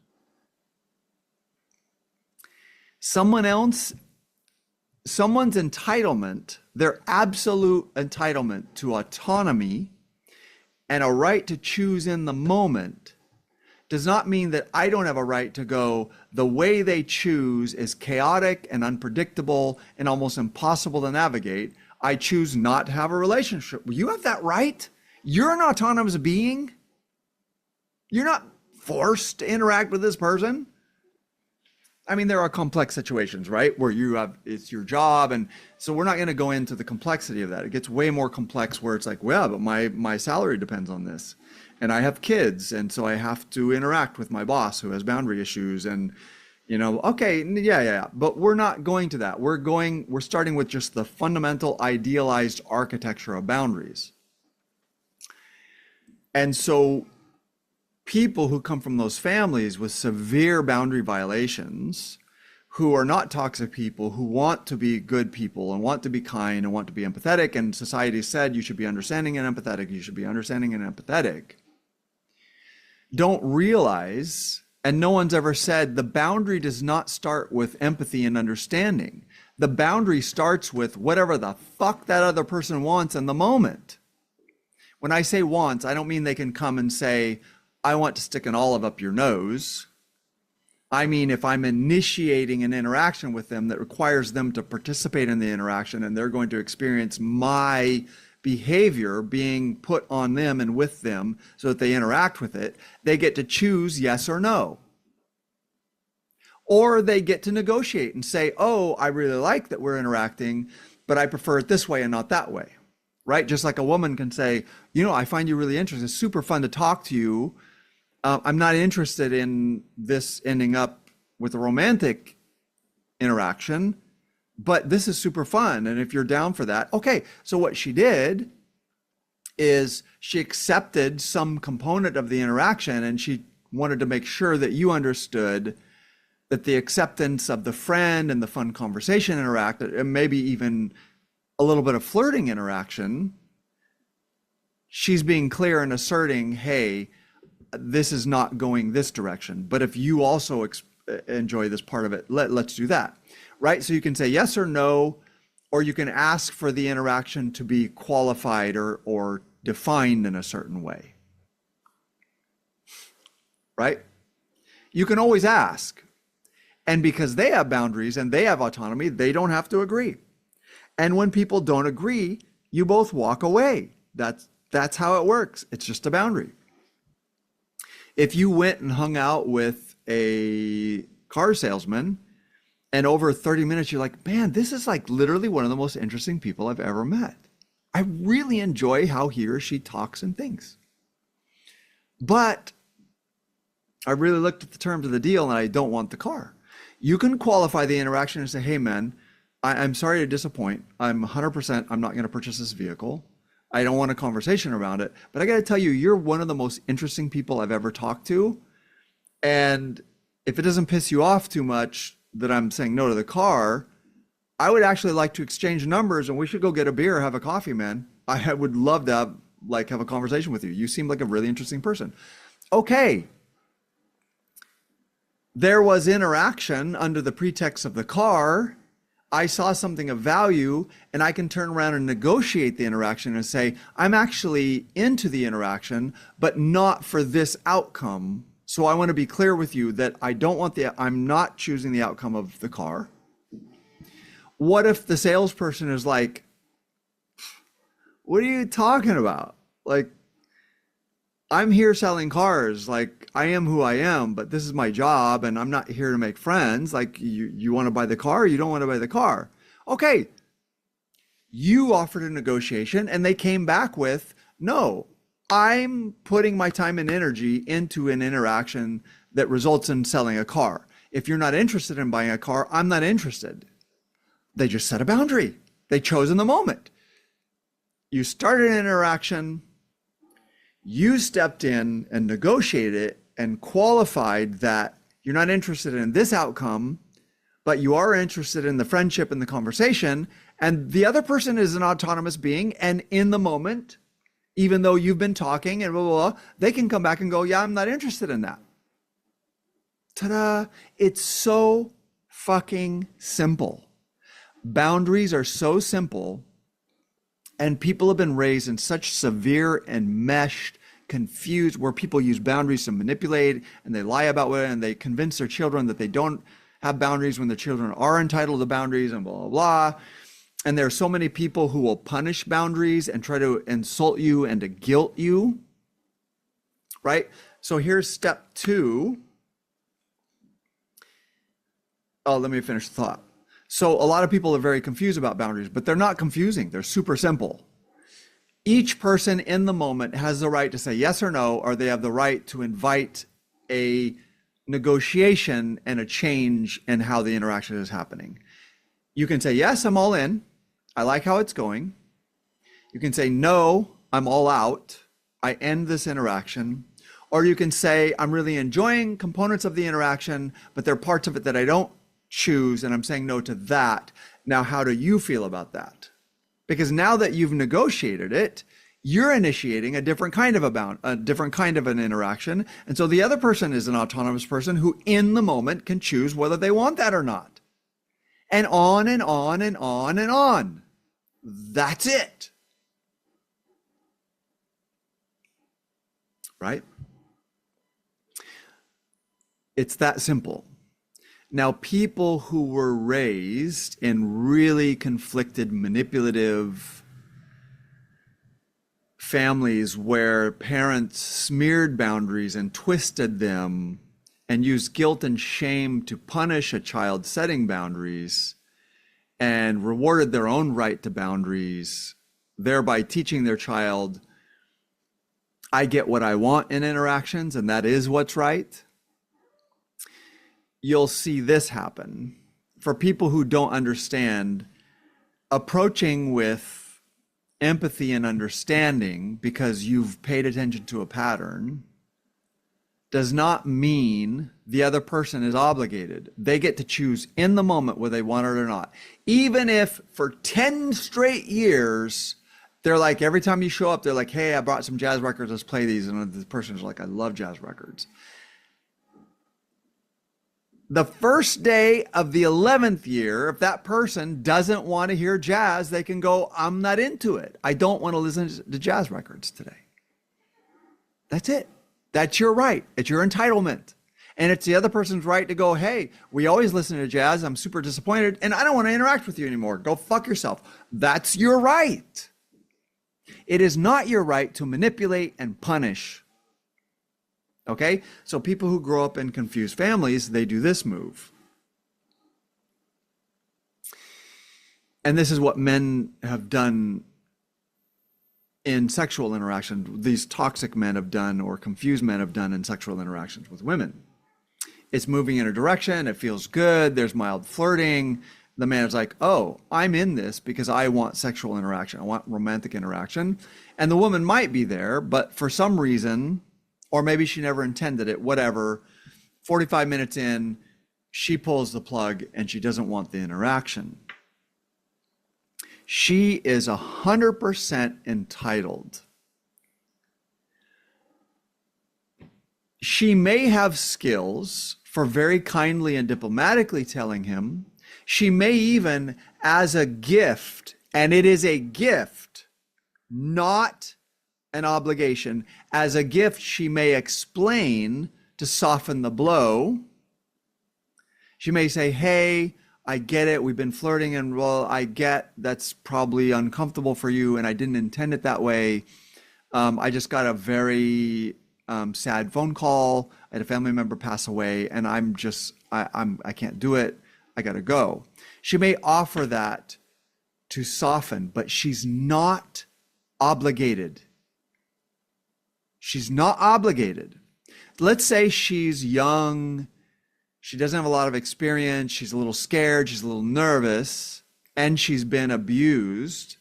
Someone's entitlement, their absolute entitlement to autonomy and a right to choose in the moment, does not mean that I don't have a right to go, the way they choose is chaotic and unpredictable and almost impossible to navigate. I choose not to have a relationship. You have that right. You're an autonomous being. You're not forced to interact with this person. I mean, there are complex situations, right? Where it's your job. And so we're not going to go into the complexity of that. It gets way more complex where it's like, well, but my salary depends on this. And I have kids. And so I have to interact with my boss who has boundary issues. And, okay, yeah. But we're not going to that. We're starting with just the fundamental idealized architecture of boundaries. And so people who come from those families with severe boundary violations, who are not toxic people, who want to be good people and want to be kind and want to be empathetic, and society said you should be understanding and empathetic, don't realize, and no one's ever said, the boundary does not start with empathy and understanding. The boundary starts with whatever the fuck that other person wants in the moment. When I say wants, I don't mean they can come and say, I want to stick an olive up your nose. I mean, if I'm initiating an interaction with them that requires them to participate in the interaction and they're going to experience my behavior being put on them and with them so that they interact with it, they get to choose yes or no. Or they get to negotiate and say, oh, I really like that we're interacting, but I prefer it this way and not that way, right? Just like a woman can say, I find you really interesting. It's super fun to talk to you. I'm not interested in this ending up with a romantic interaction, but this is super fun. And if you're down for that, okay. So what she did is she accepted some component of the interaction, and she wanted to make sure that you understood that the acceptance of the friend and the fun conversation and maybe even a little bit of flirting interaction, she's being clear and asserting, hey, this is not going this direction. But if you also enjoy this part of it, let's do that, right? So you can say yes or no, or you can ask for the interaction to be qualified or defined in a certain way, right? You can always ask. And because they have boundaries and they have autonomy, they don't have to agree. And when people don't agree, you both walk away. That's how it works. It's just a boundary. If you went and hung out with a car salesman and over 30 minutes, you're like, man, this is like literally one of the most interesting people I've ever met. I really enjoy how he or she talks and thinks. But I really looked at the terms of the deal and I don't want the car. You can qualify the interaction and say, hey man, I'm sorry to disappoint. I'm not going to purchase this vehicle. I don't want a conversation around it, but I got to tell you, you're one of the most interesting people I've ever talked to. And if it doesn't piss you off too much that I'm saying no to the car, I would actually like to exchange numbers and we should go get a beer, have a coffee, man. I would love to have a conversation with you. You seem like a really interesting person. Okay. There was interaction under the pretext of the car. I saw something of value and I can turn around and negotiate the interaction and say, I'm actually into the interaction, but not for this outcome. So I want to be clear with you that I'm not choosing the outcome of the car. What if the salesperson is like, what are you talking about? Like, I'm here selling cars. Like, I am who I am, but this is my job and I'm not here to make friends. Like, you want to buy the car or you don't want to buy the car? Okay. You offered a negotiation and they came back with, no, I'm putting my time and energy into an interaction that results in selling a car. If you're not interested in buying a car, I'm not interested. They just set a boundary. They chose in the moment. You started an interaction. You stepped in and negotiated it and qualified that you're not interested in this outcome, but you are interested in the friendship and the conversation. And the other person is an autonomous being. And in the moment, even though you've been talking and blah, blah, blah, they can come back and go, yeah, I'm not interested in that. Ta-da. It's so fucking simple. Boundaries are so simple. And people have been raised in such severe and meshed, confused, where people use boundaries to manipulate and they lie about it and they convince their children that they don't have boundaries when their children are entitled to boundaries and blah, blah, blah. And there are so many people who will punish boundaries and try to insult you and to guilt you, right? So here's step 2. Oh, let me finish the thought. So a lot of people are very confused about boundaries, but they're not confusing. They're super simple. Each person in the moment has the right to say yes or no, or they have the right to invite a negotiation and a change in how the interaction is happening. You can say, yes, I'm all in. I like how it's going. You can say, no, I'm all out. I end this interaction. Or you can say, I'm really enjoying components of the interaction, but there are parts of it that I don't choose, and I'm saying no to that. Now, how do you feel about that? Because now that you've negotiated it, you're initiating a different kind of a different kind of an interaction. And so the other person is an autonomous person who in the moment can choose whether they want that or not. And on and on and on and on. That's it. Right? It's that simple. Now, people who were raised in really conflicted, manipulative families where parents smeared boundaries and twisted them and used guilt and shame to punish a child setting boundaries and rewarded their own right to boundaries, thereby teaching their child, I get what I want in interactions, and that is what's right. You'll see this happen. For people who don't understand, approaching with empathy and understanding because you've paid attention to a pattern does not mean the other person is obligated. They get to choose in the moment whether they want it or not. Even if for 10 straight years, they're like, every time you show up, they're like, hey, I brought some jazz records, let's play these. And the person's like, I love jazz records. The first day of the 11th year, if that person doesn't want to hear jazz, they can go, I'm not into it. I don't want to listen to jazz records today. That's it. That's your right. It's your entitlement. And it's the other person's right to go, hey, we always listen to jazz. I'm super disappointed and I don't want to interact with you anymore. Go fuck yourself. That's your right. It is not your right to manipulate and punish. Okay? So people who grow up in confused families, they do this move. And this is what men have done in sexual interaction. These toxic men have done, or confused men have done in sexual interactions with women. It's moving in a direction. It feels good. There's mild flirting. The man is like, oh, I'm in this because I want sexual interaction. I want romantic interaction. And the woman might be there, but for some reason, or maybe she never intended it, whatever, 45 minutes in, she pulls the plug and she doesn't want the interaction. She is 100% entitled. She may have skills for very kindly and diplomatically telling him. She may even, as a gift, and it is a gift, not an obligation, as a gift, she may explain to soften the blow. She may say, hey, I get it. We've been flirting and well, I get that's probably uncomfortable for you and I didn't intend it that way. I just got a very sad phone call. I had a family member pass away and I can't do it. I got to go. She may offer that to soften, but she's not obligated. She's not obligated. Let's say she's young. She doesn't have a lot of experience. She's a little scared. She's a little nervous. And she's been abused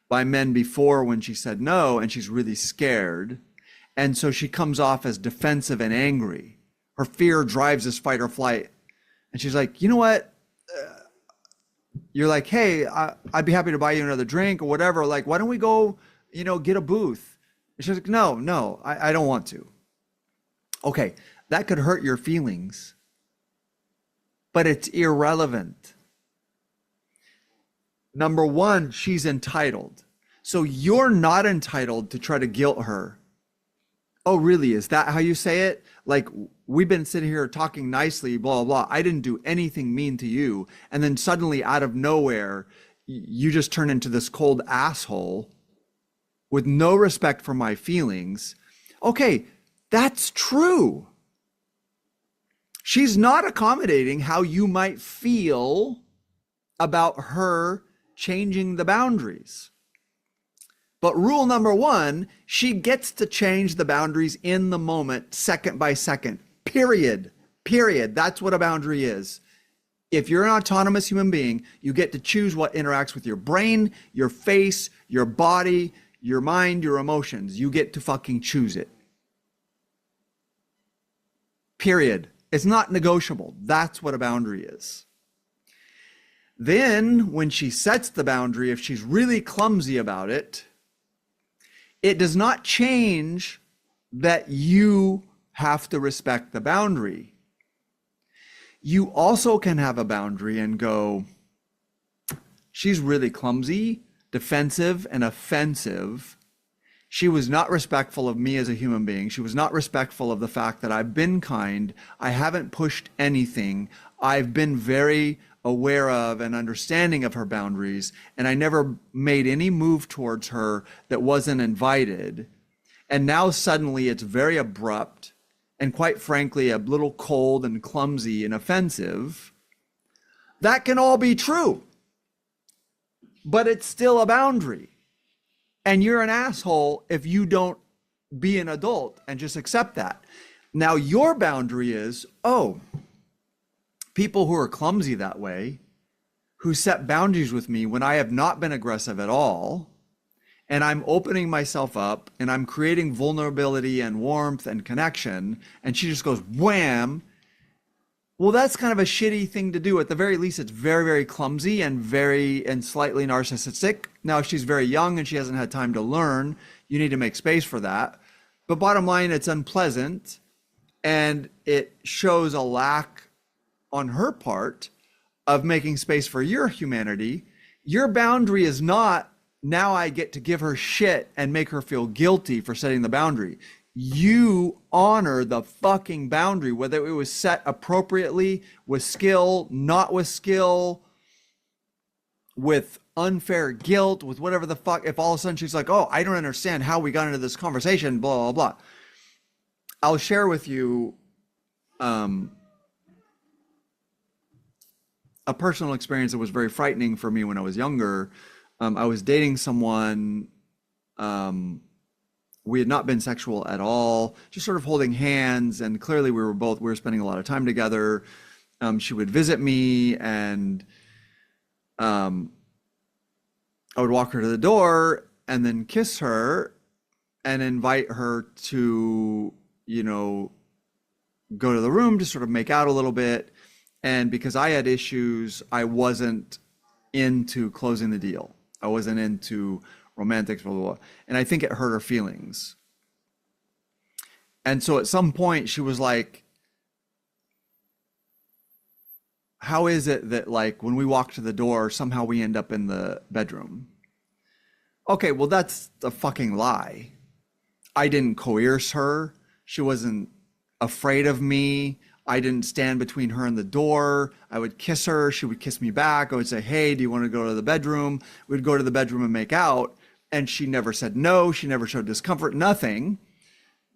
by men before when she said no, and she's really scared. And so she comes off as defensive and angry. Her fear drives this fight or flight. And she's like, you know what? You're like, hey, I'd be happy to buy you another drink or whatever. Like, why don't we go, get a booth? And she's like, no, I don't want to. Okay, that could hurt your feelings, but it's irrelevant. Number one, she's entitled. So you're not entitled to try to guilt her. Oh, really? Is that how you say it? Like, we've been sitting here talking nicely, blah, blah, blah. I didn't do anything mean to you. And then suddenly out of nowhere, you just turn into this cold asshole with no respect for my feelings. Okay, that's true. She's not accommodating how you might feel about her changing the boundaries. But rule number one, she gets to change the boundaries in the moment, second by second, period. That's what a boundary is. If you're an autonomous human being, you get to choose what interacts with your brain, your face, your body, your mind, your emotions. You get to fucking choose it. Period. It's not negotiable. That's what a boundary is. Then when she sets the boundary, if she's really clumsy about it, it does not change that you have to respect the boundary. You also can have a boundary and go, she's really clumsy, defensive, and offensive. She was not respectful of me as a human being. She was not respectful of the fact that I've been kind. I haven't pushed anything. I've been very aware of and understanding of her boundaries, and I never made any move towards her that wasn't invited. And now suddenly it's very abrupt and, quite frankly, a little cold and clumsy and offensive. That can all be true, but it's still a boundary. And you're an asshole if you don't be an adult and just accept that. Now your boundary is, people who are clumsy that way, who set boundaries with me when I have not been aggressive at all, and I'm opening myself up and I'm creating vulnerability and warmth and connection, and she just goes wham. Well, that's kind of a shitty thing to do. At the very least, it's very, very clumsy and slightly narcissistic. Now, if she's very young and she hasn't had time to learn, you need to make space for that. But bottom line, it's unpleasant, and it shows a lack on her part of making space for your humanity. Your boundary is not, now I get to give her shit and make her feel guilty for setting the boundary. You honor the fucking boundary, whether it was set appropriately, with skill, not with skill, with unfair guilt, with whatever the fuck. If all of a sudden she's like, I don't understand how we got into this conversation, blah, blah, blah. I'll share with you a personal experience that was very frightening for me when I was younger. I was dating someone. We had not been sexual at all, just sort of holding hands. And clearly we were spending a lot of time together. She would visit me, and I would walk her to the door and then kiss her and invite her to, go to the room to sort of make out a little bit. And because I had issues, I wasn't into closing the deal. I wasn't into romantics, blah, blah, blah. And I think it hurt her feelings. And so at some point she was like, how is it that, like, when we walk to the door, somehow we end up in the bedroom? Okay, well, that's a fucking lie. I didn't coerce her. She wasn't afraid of me. I didn't stand between her and the door. I would kiss her. She would kiss me back. I would say, hey, do you want to go to the bedroom? We'd go to the bedroom and make out. And she never said no. She never showed discomfort, nothing.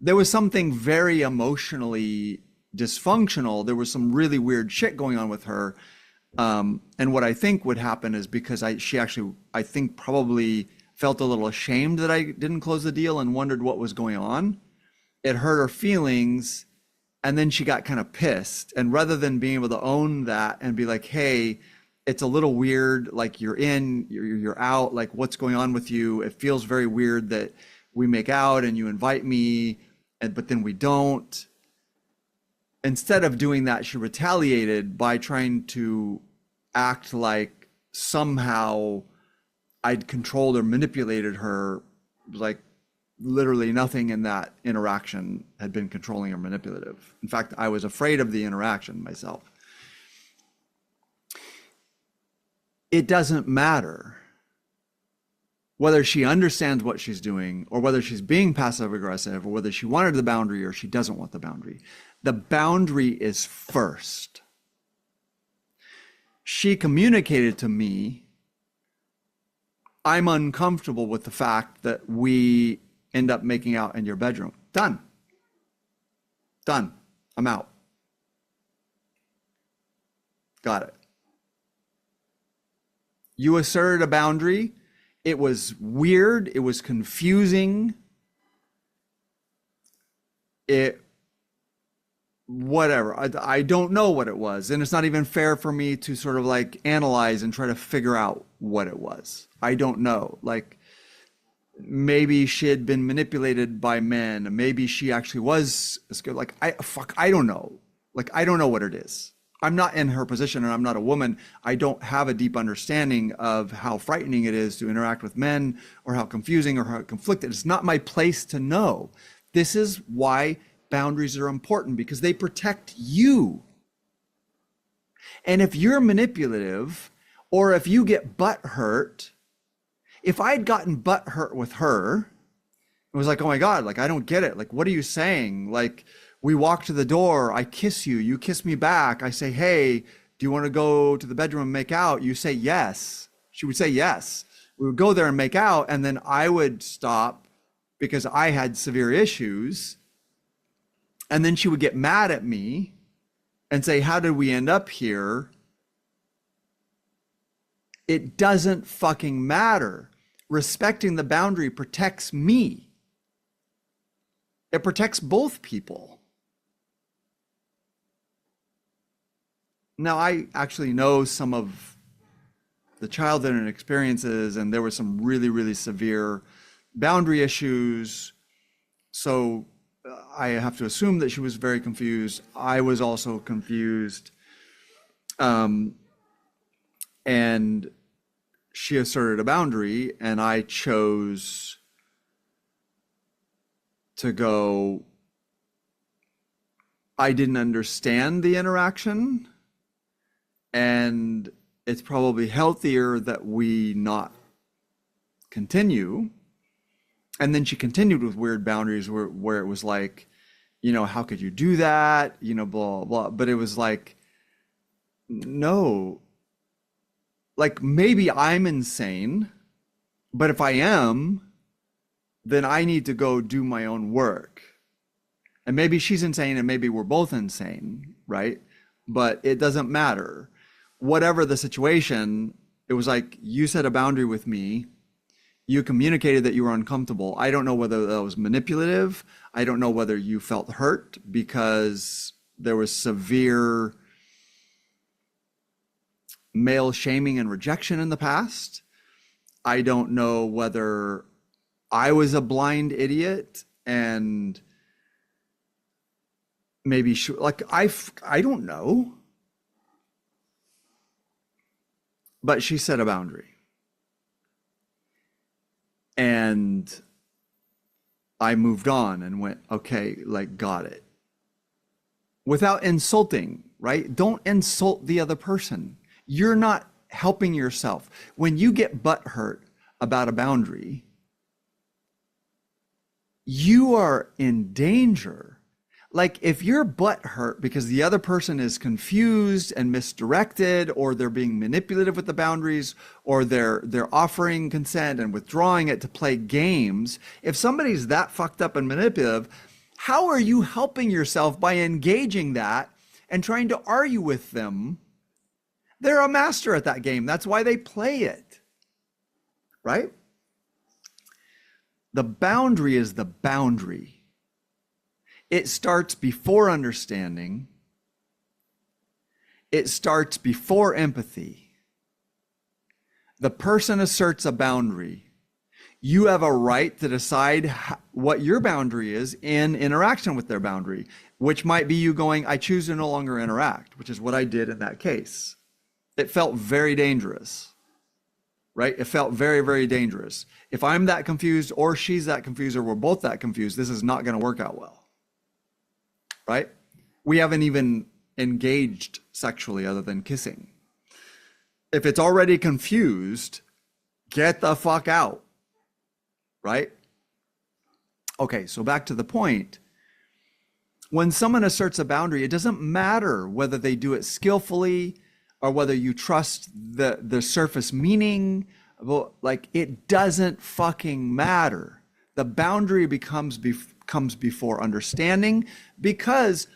There was something very emotionally dysfunctional. There was some really weird shit going on with her. And what I think would happen is because she actually, I think, probably felt a little ashamed that I didn't close the deal and wondered what was going on. It hurt her feelings. And then she got kind of pissed. And rather than being able to own that and be like, hey, it's a little weird, like you're in, you're out, like what's going on with you? It feels very weird that we make out and you invite me, but then we don't. Instead of doing that, she retaliated by trying to act like somehow I'd controlled or manipulated her. Like literally nothing in that interaction had been controlling or manipulative. In fact, I was afraid of the interaction myself. It doesn't matter whether she understands what she's doing or whether she's being passive aggressive or whether she wanted the boundary or she doesn't want the boundary. The boundary is first. She communicated to me I'm uncomfortable with the fact that we end up making out in your bedroom. Done. Done. I'm out. Got it. You asserted a boundary. It was weird. It was confusing. Whatever. I don't know what it was. And it's not even fair for me to sort of like analyze and try to figure out what it was. I don't know. Like, maybe she had been manipulated by men. Maybe she actually was scared. Like, I don't know. Like, I don't know what it is. I'm not in her position and I'm not a woman. I don't have a deep understanding of how frightening it is to interact with men or how confusing or how conflicted. It's not my place to know. This is why boundaries are important, because they protect you. And if you're manipulative, or if you get butt hurt, if I had gotten butt hurt with her, it was like, oh my God, like, I don't get it. Like, what are you saying? Like, we walk to the door, I kiss you, you kiss me back. I say, hey, do you want to go to the bedroom and make out? You say yes. She would say yes. We would go there and make out, and then I would stop because I had severe issues. And then she would get mad at me and say, how did we end up here? It doesn't fucking matter. Respecting the boundary protects me. It protects both people. Now, I actually know some of the childhood and experiences, and there were some really, really severe boundary issues. So I have to assume that she was very confused. I was also confused. And she asserted a boundary, and I chose to go, I didn't understand the interaction, and it's probably healthier that we not continue. And then she continued with weird boundaries where it was like, you know, how could you do that? You know, blah, blah. But it was like, no, like, maybe I'm insane, but if I am, then I need to go do my own work. And maybe she's insane and maybe we're both insane, right? But it doesn't matter. Whatever the situation, it was like, you set a boundary with me. You communicated that you were uncomfortable. I don't know whether that was manipulative. I don't know whether you felt hurt because there was severe male shaming and rejection in the past. I don't know whether I was a blind idiot and maybe she, like, I don't know. But she set a boundary. And I moved on and went, okay, like, got it. Without insulting, right? Don't insult the other person. You're not helping yourself. When you get butt hurt about a boundary, you are in danger. Like, if you're butt hurt because the other person is confused and misdirected, or they're being manipulative with the boundaries, or they're offering consent and withdrawing it to play games, if somebody's that fucked up and manipulative, how are you helping yourself by engaging that and trying to argue with them? They're a master at that game. That's why they play it, right? The boundary is the boundary. It starts before understanding. It starts before empathy. The person asserts a boundary. You have a right to decide what your boundary is in interaction with their boundary, which might be you going, I choose to no longer interact, which is what I did in that case. It felt very dangerous, right? It felt very, very dangerous. If I'm that confused, or she's that confused, or we're both that confused, this is not going to work out well. Right? We haven't even engaged sexually other than kissing. If it's already confused, get the fuck out. Right? Okay, so back to the point. When someone asserts a boundary, it doesn't matter whether they do it skillfully or whether you trust the surface meaning Well, like it doesn't fucking matter. The boundary comes before understanding, because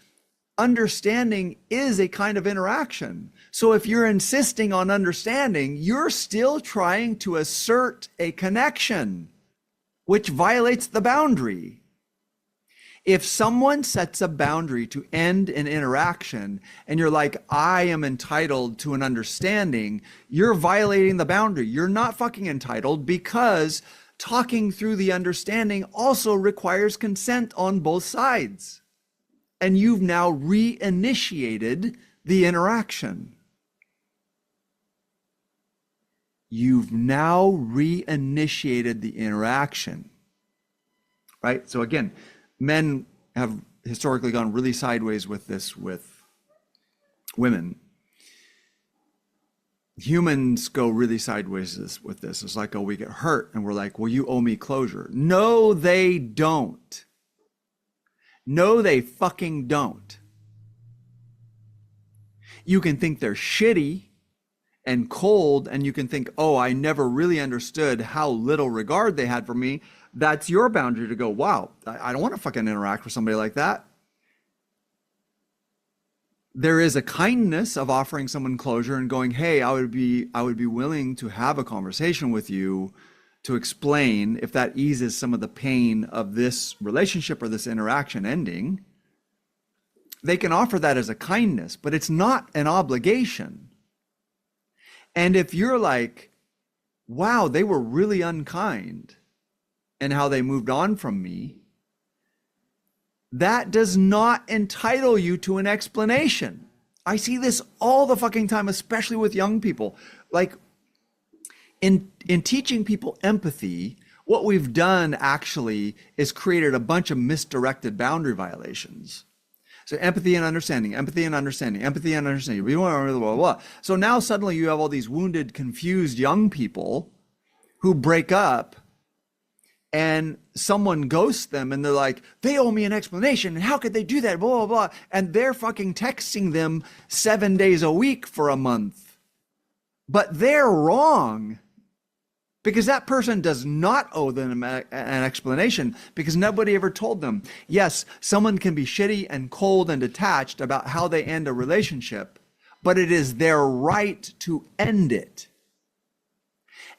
understanding is a kind of interaction. So if you're insisting on understanding, you're still trying to assert a connection, which violates the boundary. If someone sets a boundary to end an interaction and you're like, I am entitled to an understanding, you're violating the boundary. You're not fucking entitled, because talking through the understanding also requires consent on both sides. And you've now reinitiated the interaction. You've now reinitiated the interaction, right? So again, men have historically gone really sideways with this with women. Humans go really sideways with this. It's like, oh, we get hurt and we're like, well, you owe me closure. No, they don't. No, they fucking don't. You can think they're shitty and cold, and you can think, oh, I never really understood how little regard they had for me. That's your boundary to go, wow, I don't want to fucking interact with somebody like that. There is a kindness of offering someone closure and going, hey, I would be willing to have a conversation with you to explain if that eases some of the pain of this relationship or this interaction ending. They can offer that as a kindness, but it's not an obligation. And if you're like, wow, they were really unkind in how they moved on from me, that does not entitle you to an explanation. I see this all the fucking time, especially with young people. Like in teaching people empathy, what we've done actually is created a bunch of misdirected boundary violations. So empathy and understanding, empathy and understanding, empathy and understanding, blah, blah, blah, blah. So now suddenly you have all these wounded, confused young people who break up, and someone ghosts them and they're like, they owe me an explanation. And how could they do that? Blah, blah, blah. And they're fucking texting them 7 days a week for a month. But they're wrong, because that person does not owe them an explanation, because nobody ever told them. Yes, someone can be shitty and cold and detached about how they end a relationship, but it is their right to end it.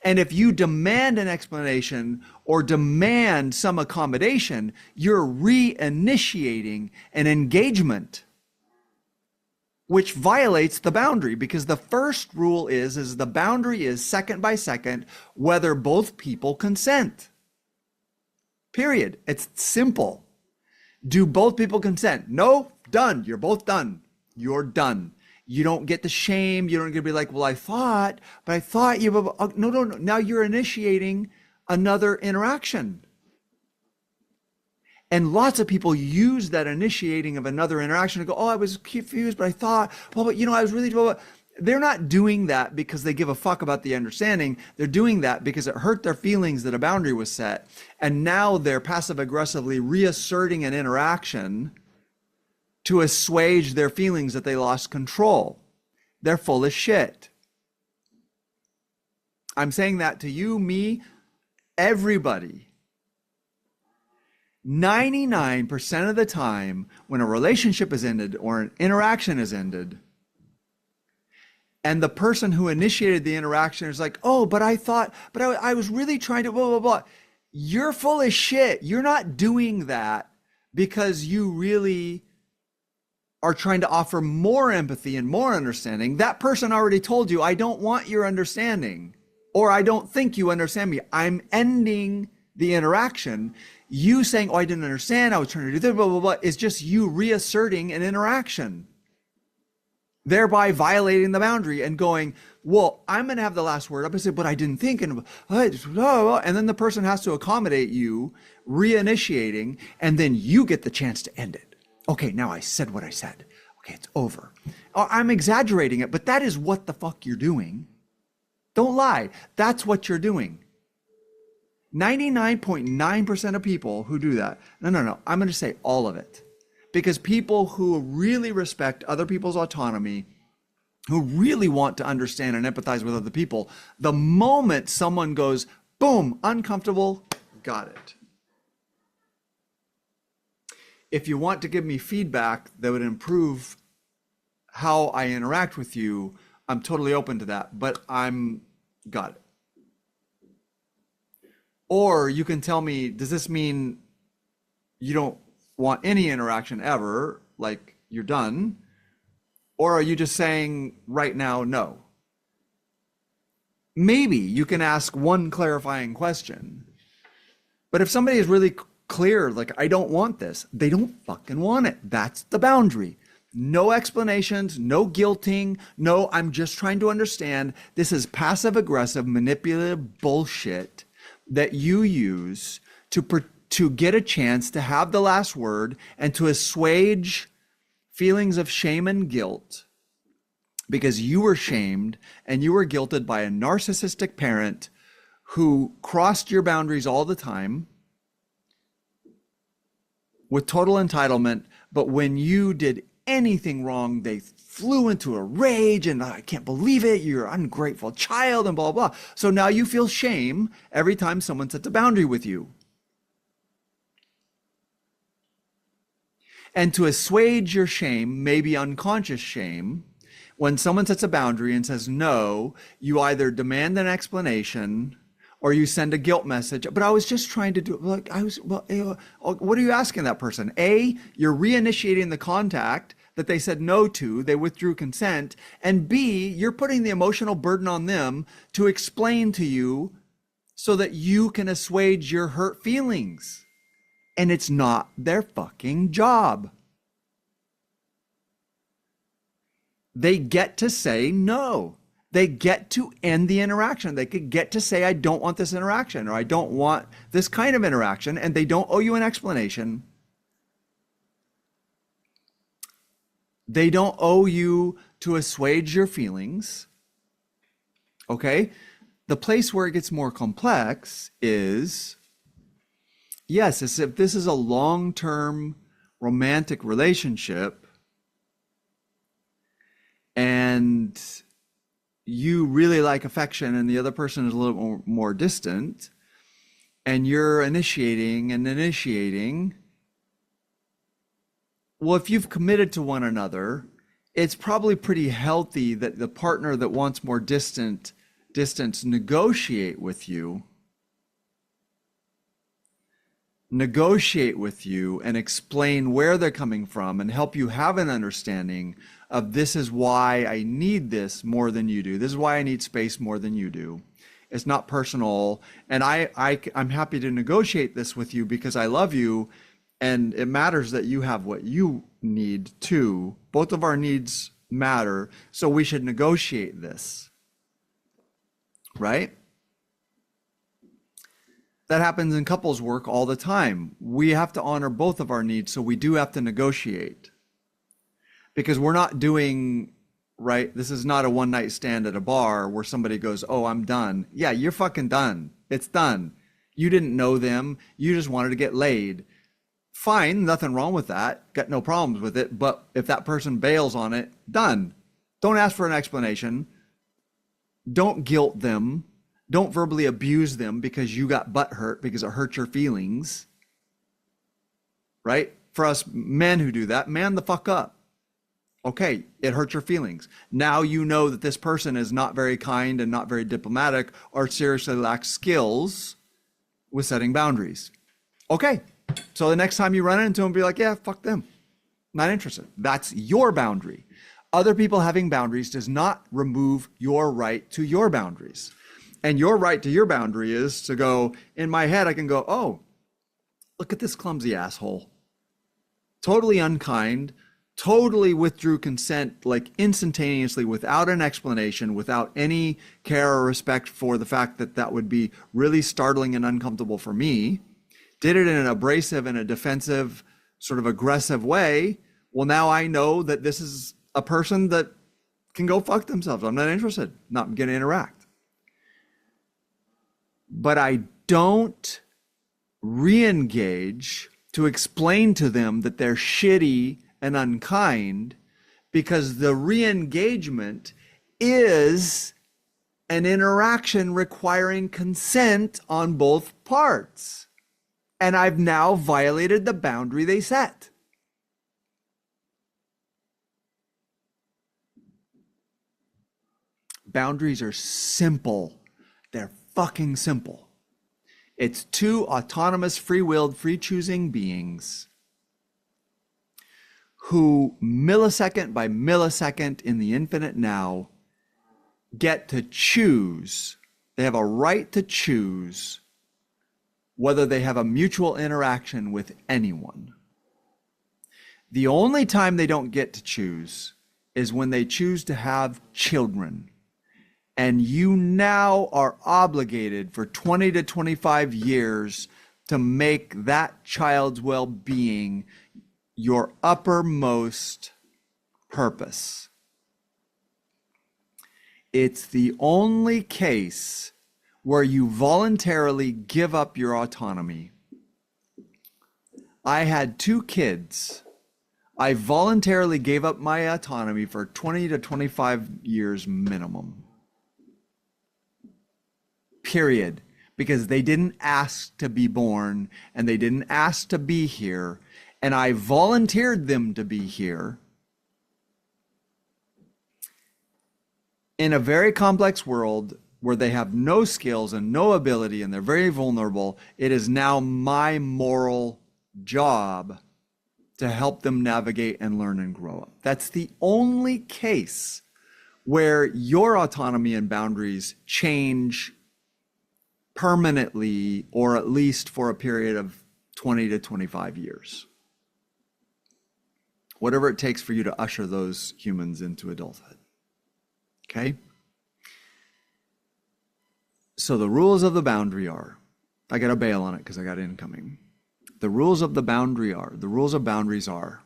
And if you demand an explanation or demand some accommodation, you're reinitiating an engagement, which violates the boundary, because the first rule is the boundary is second by second, whether both people consent. Period. It's simple. Do both people consent? No, done. You're both done. You're done. You don't get the shame. You don't get to be like, well, I thought you, no. Now you're initiating another interaction. And lots of people use that initiating of another interaction to go, oh, I was confused, but I thought, well, but I was really, they're not doing that because they give a fuck about the understanding. They're doing that because it hurt their feelings that a boundary was set. And now they're passive aggressively reasserting an interaction to assuage their feelings that they lost control. They're full of shit. I'm saying that to you, me, everybody. 99% of the time when a relationship is ended or an interaction is ended, and the person who initiated the interaction is like, oh, but I was really trying to blah, blah, blah. You're full of shit. You're not doing that because you really are trying to offer more empathy and more understanding. That person already told you, I don't want your understanding, or I don't think you understand me. I'm ending the interaction. You saying, oh, I didn't understand, I was trying to do this, blah, blah, blah, is just you reasserting an interaction, thereby violating the boundary and going, well, I'm going to have the last word. I'm going to say, but I didn't think, and then the person has to accommodate you, reinitiating, and then you get the chance to end it. Okay, now I said what I said. Okay, it's over. I'm exaggerating it, but that is what the fuck you're doing. Don't lie. That's what you're doing. 99.9% of people who do that. No. I'm going to say all of it. Because people who really respect other people's autonomy, who really want to understand and empathize with other people. The moment someone goes, boom, uncomfortable, got it. If you want to give me feedback that would improve how I interact with you, I'm totally open to that, but got it. Or you can tell me, does this mean you don't want any interaction ever, like you're done? Or are you just saying right now, no? Maybe you can ask one clarifying question. But if somebody is really clear, like, I don't want this, they don't fucking want it. That's the boundary. No explanations, no guilting, no, I'm just trying to understand. This is passive aggressive, manipulative bullshit that you use to get a chance to have the last word and to assuage feelings of shame and guilt because you were shamed and you were guilted by a narcissistic parent who crossed your boundaries all the time with total entitlement. But when you did anything wrong, they flew into a rage and I can't believe it, you're an ungrateful child and blah, blah. So now you feel shame every time someone sets a boundary with you. And to assuage your shame, maybe unconscious shame, when someone sets a boundary and says no, you either demand an explanation or you send a guilt message. But I was just trying to do, like, what are you asking that person? A, you're reinitiating the contact that they said no to, they withdrew consent. And B, you're putting the emotional burden on them to explain to you so that you can assuage your hurt feelings. And it's not their fucking job. They get to say no. They get to end the interaction. They could get to say, I don't want this interaction, or I don't want this kind of interaction, and they don't owe you an explanation. They don't owe you to assuage your feelings. Okay? The place where it gets more complex is, yes, as if this is a long-term romantic relationship and you really like affection and the other person is a little more distant and you're initiating and initiating. Well, if you've committed to one another, it's probably pretty healthy that the partner that wants more distance negotiate with you and explain where they're coming from and help you have an understanding of, this is why I need this more than you do. This is why I need space more than you do. It's not personal. And I'm happy to negotiate this with you because I love you. And it matters that you have what you need too. Both of our needs matter. So we should negotiate this, right? That happens in couples work all the time. We have to honor both of our needs, so we do have to negotiate. Because we're not doing, right, this is not a one night stand at a bar where somebody goes, oh, I'm done. Yeah, you're fucking done. It's done. You didn't know them. You just wanted to get laid. Fine, nothing wrong with that. Got no problems with it. But if that person bails on it, done. Don't ask for an explanation. Don't guilt them. Don't verbally abuse them because you got butt hurt because it hurt your feelings, right? For us men who do that, man the fuck up. Okay, it hurt your feelings. Now you know that this person is not very kind and not very diplomatic or seriously lacks skills with setting boundaries. Okay, so the next time you run into them, be like, yeah, fuck them. Not interested. That's your boundary. Other people having boundaries does not remove your right to your boundaries. And your right to your boundary is to go, in my head, I can go, oh, look at this clumsy asshole. Totally unkind, totally withdrew consent, like instantaneously, without an explanation, without any care or respect for the fact that that would be really startling and uncomfortable for me. Did it in an abrasive and a defensive, sort of aggressive way. Well, now I know that this is a person that can go fuck themselves. I'm not interested, not going to interact. But I don't re-engage to explain to them that they're shitty and unkind, because the re-engagement is an interaction requiring consent on both parts. And I've now violated the boundary they set. Boundaries are simple. They're fucking simple. It's two autonomous, free-willed, free-choosing beings who, millisecond by millisecond in the infinite now, get to choose. They have a right to choose whether they have a mutual interaction with anyone. The only time they don't get to choose is when they choose to have children. And you now are obligated for 20 to 25 years to make that child's well-being your uppermost purpose. It's the only case where you voluntarily give up your autonomy. I had 2 kids. I voluntarily gave up my autonomy for 20 to 25 years minimum. Period. Because they didn't ask to be born and they didn't ask to be here. And I volunteered them to be here. In a very complex world where they have no skills and no ability and they're very vulnerable, it is now my moral job to help them navigate and learn and grow up. That's the only case where your autonomy and boundaries change permanently, or at least for a period of 20 to 25 years. Whatever it takes for you to usher those humans into adulthood. Okay? So the rules of the boundary are, I got to bail on it because I got incoming. The rules of boundaries are,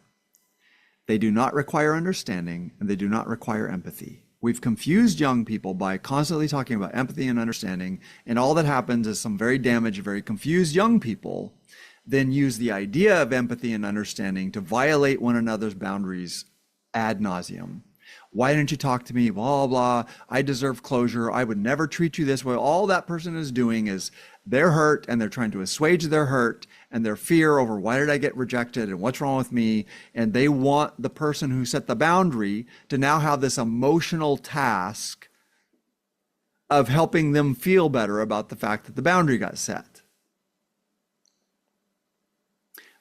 they do not require understanding and they do not require empathy. We've confused young people by constantly talking about empathy and understanding, and all that happens is some very damaged, very confused young people then use the idea of empathy and understanding to violate one another's boundaries ad nauseum. Why didn't you talk to me? Blah, blah. I deserve closure. I would never treat you this way. All that person is doing is they're hurt and they're trying to assuage their hurt and their fear over why did I get rejected and what's wrong with me? And they want the person who set the boundary to now have this emotional task of helping them feel better about the fact that the boundary got set.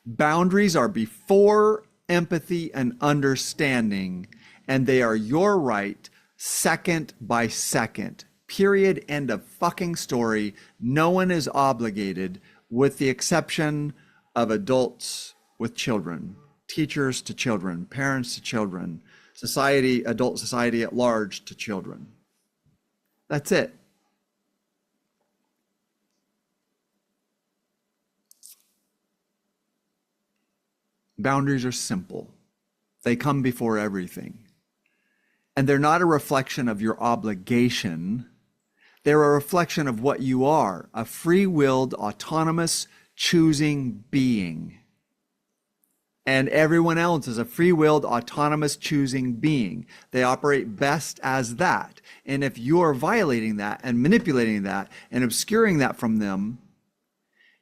Boundaries are before empathy and understanding, and they are your right second by second. Period. End of fucking story. No one is obligated, with the exception of adults with children, teachers to children, parents to children, society, adult society at large to children. That's it. Boundaries are simple. They come before everything. And they're not a reflection of your obligation. They're a reflection of what you are, a free-willed, autonomous, choosing being. And everyone else is a free-willed, autonomous, choosing being. They operate best as that. And if you're violating that and manipulating that and obscuring that from them,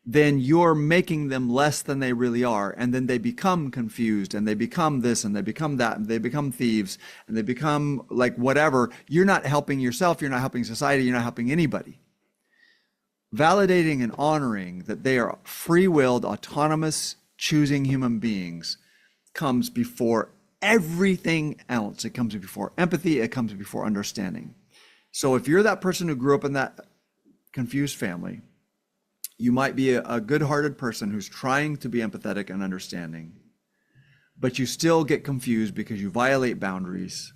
then you're making them less than they really are. And then they become confused and they become this and they become that and they become thieves and they become like whatever. You're not helping yourself. You're not helping society. You're not helping anybody. Validating and honoring that they are free-willed, autonomous, choosing human beings comes before everything else. It comes before empathy. It comes before understanding. So if you're that person who grew up in that confused family, you might be a good-hearted person who's trying to be empathetic and understanding, but you still get confused because you violate boundaries,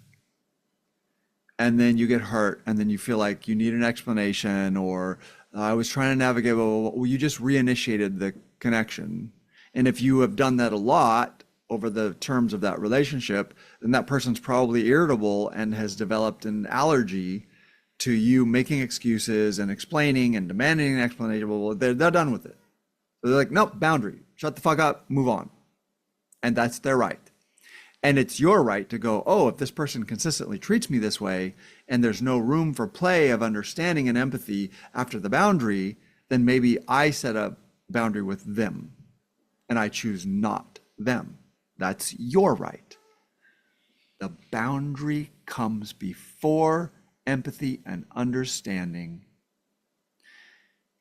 and then you get hurt, and then you feel like you need an explanation, or I was trying to navigate, well, you just reinitiated the connection. And if you have done that a lot over the terms of that relationship, then that person's probably irritable and has developed an allergy to you making excuses and explaining and demanding an explanation. Well, they're done with it. So they're like, nope, boundary, shut the fuck up, move on. And that's their right. And it's your right to go, oh, if this person consistently treats me this way and there's no room for play of understanding and empathy after the boundary, then maybe I set a boundary with them and I choose not them. That's your right. The boundary comes before empathy and understanding.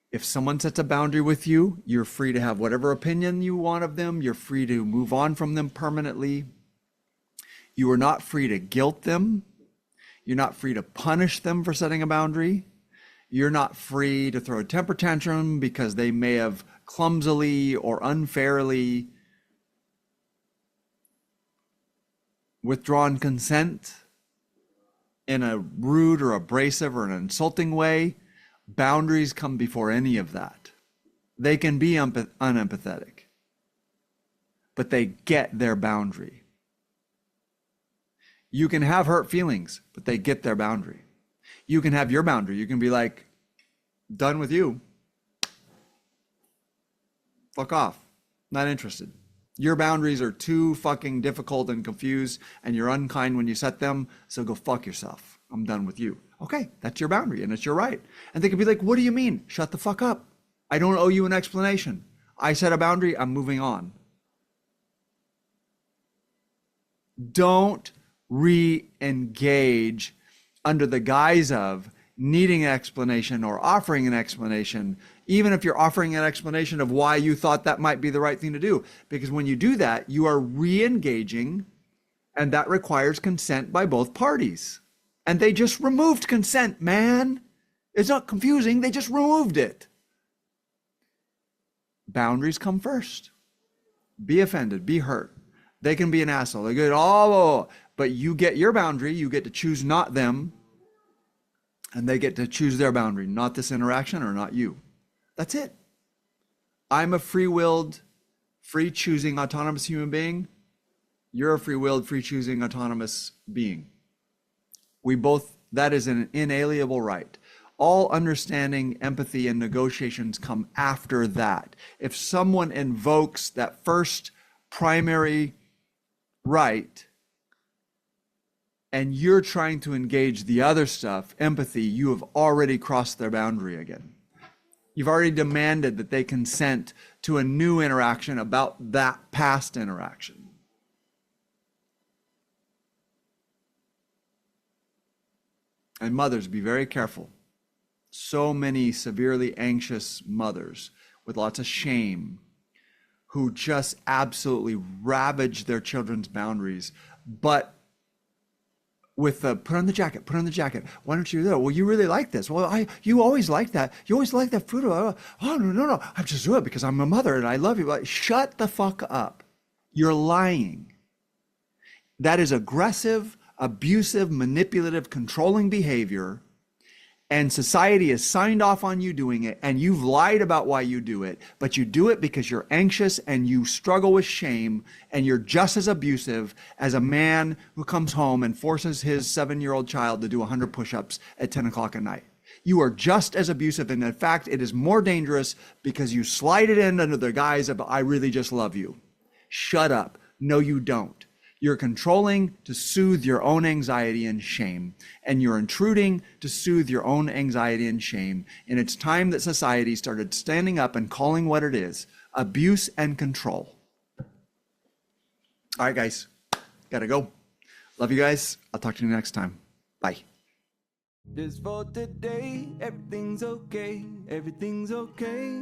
If someone sets a boundary with you, you're free to have whatever opinion you want of them. You're free to move on from them permanently. You are not free to guilt them. You're not free to punish them for setting a boundary. You're not free to throw a temper tantrum because they may have clumsily or unfairly withdrawn consent in a rude or abrasive or an insulting way. Boundaries come before any of that. They can be unempathetic, but they get their boundary. You can have hurt feelings, but they get their boundary. You can have your boundary. You can be like, done with you. Fuck off. Not interested. Your boundaries are too fucking difficult and confused, and you're unkind when you set them, so go fuck yourself. I'm done with you. Okay, that's your boundary, and it's your right. And they could be like, what do you mean? Shut the fuck up. I don't owe you an explanation. I set a boundary, I'm moving on. Don't re-engage under the guise of needing an explanation or offering an explanation, even if you're offering an explanation of why you thought that might be the right thing to do. Because when you do that, you are re-engaging, and that requires consent by both parties. And they just removed consent, man. It's not confusing. They just removed it. Boundaries come first. Be offended, be hurt. They can be an asshole. They get all, but you get your boundary. You get to choose not them. And they get to choose their boundary, not this interaction or not you. That's it. I'm a free-willed, free-choosing, autonomous human being. You're a free-willed, free-choosing, autonomous being. We both, that is an inalienable right. All understanding, empathy, and negotiations come after that. If someone invokes that first primary right, and you're trying to engage the other stuff, empathy, you have already crossed their boundary again. You've already demanded that they consent to a new interaction about that past interaction. And mothers, be very careful. So many severely anxious mothers with lots of shame who just absolutely ravage their children's boundaries, but with the put on the jacket, why don't you do that? Well, you really like this. Well, you always like that. You always like that food. Oh, no. I'm just doing it because I'm a mother and I love you. Like, shut the fuck up. You're lying. That is aggressive, abusive, manipulative, controlling behavior. And society has signed off on you doing it, and you've lied about why you do it, but you do it because you're anxious and you struggle with shame, and you're just as abusive as a man who comes home and forces his 7-year-old child to do 100 push-ups at 10 o'clock at night. You are just as abusive, and in fact, it is more dangerous because you slide it in under the guise of, I really just love you. Shut up. No, you don't. You're controlling to soothe your own anxiety and shame, and you're intruding to soothe your own anxiety and shame. And it's time that society started standing up and calling what it is, abuse and control. All right, guys, gotta go. Love you guys. I'll talk to you next time. Bye. Just for today, everything's okay, everything's okay.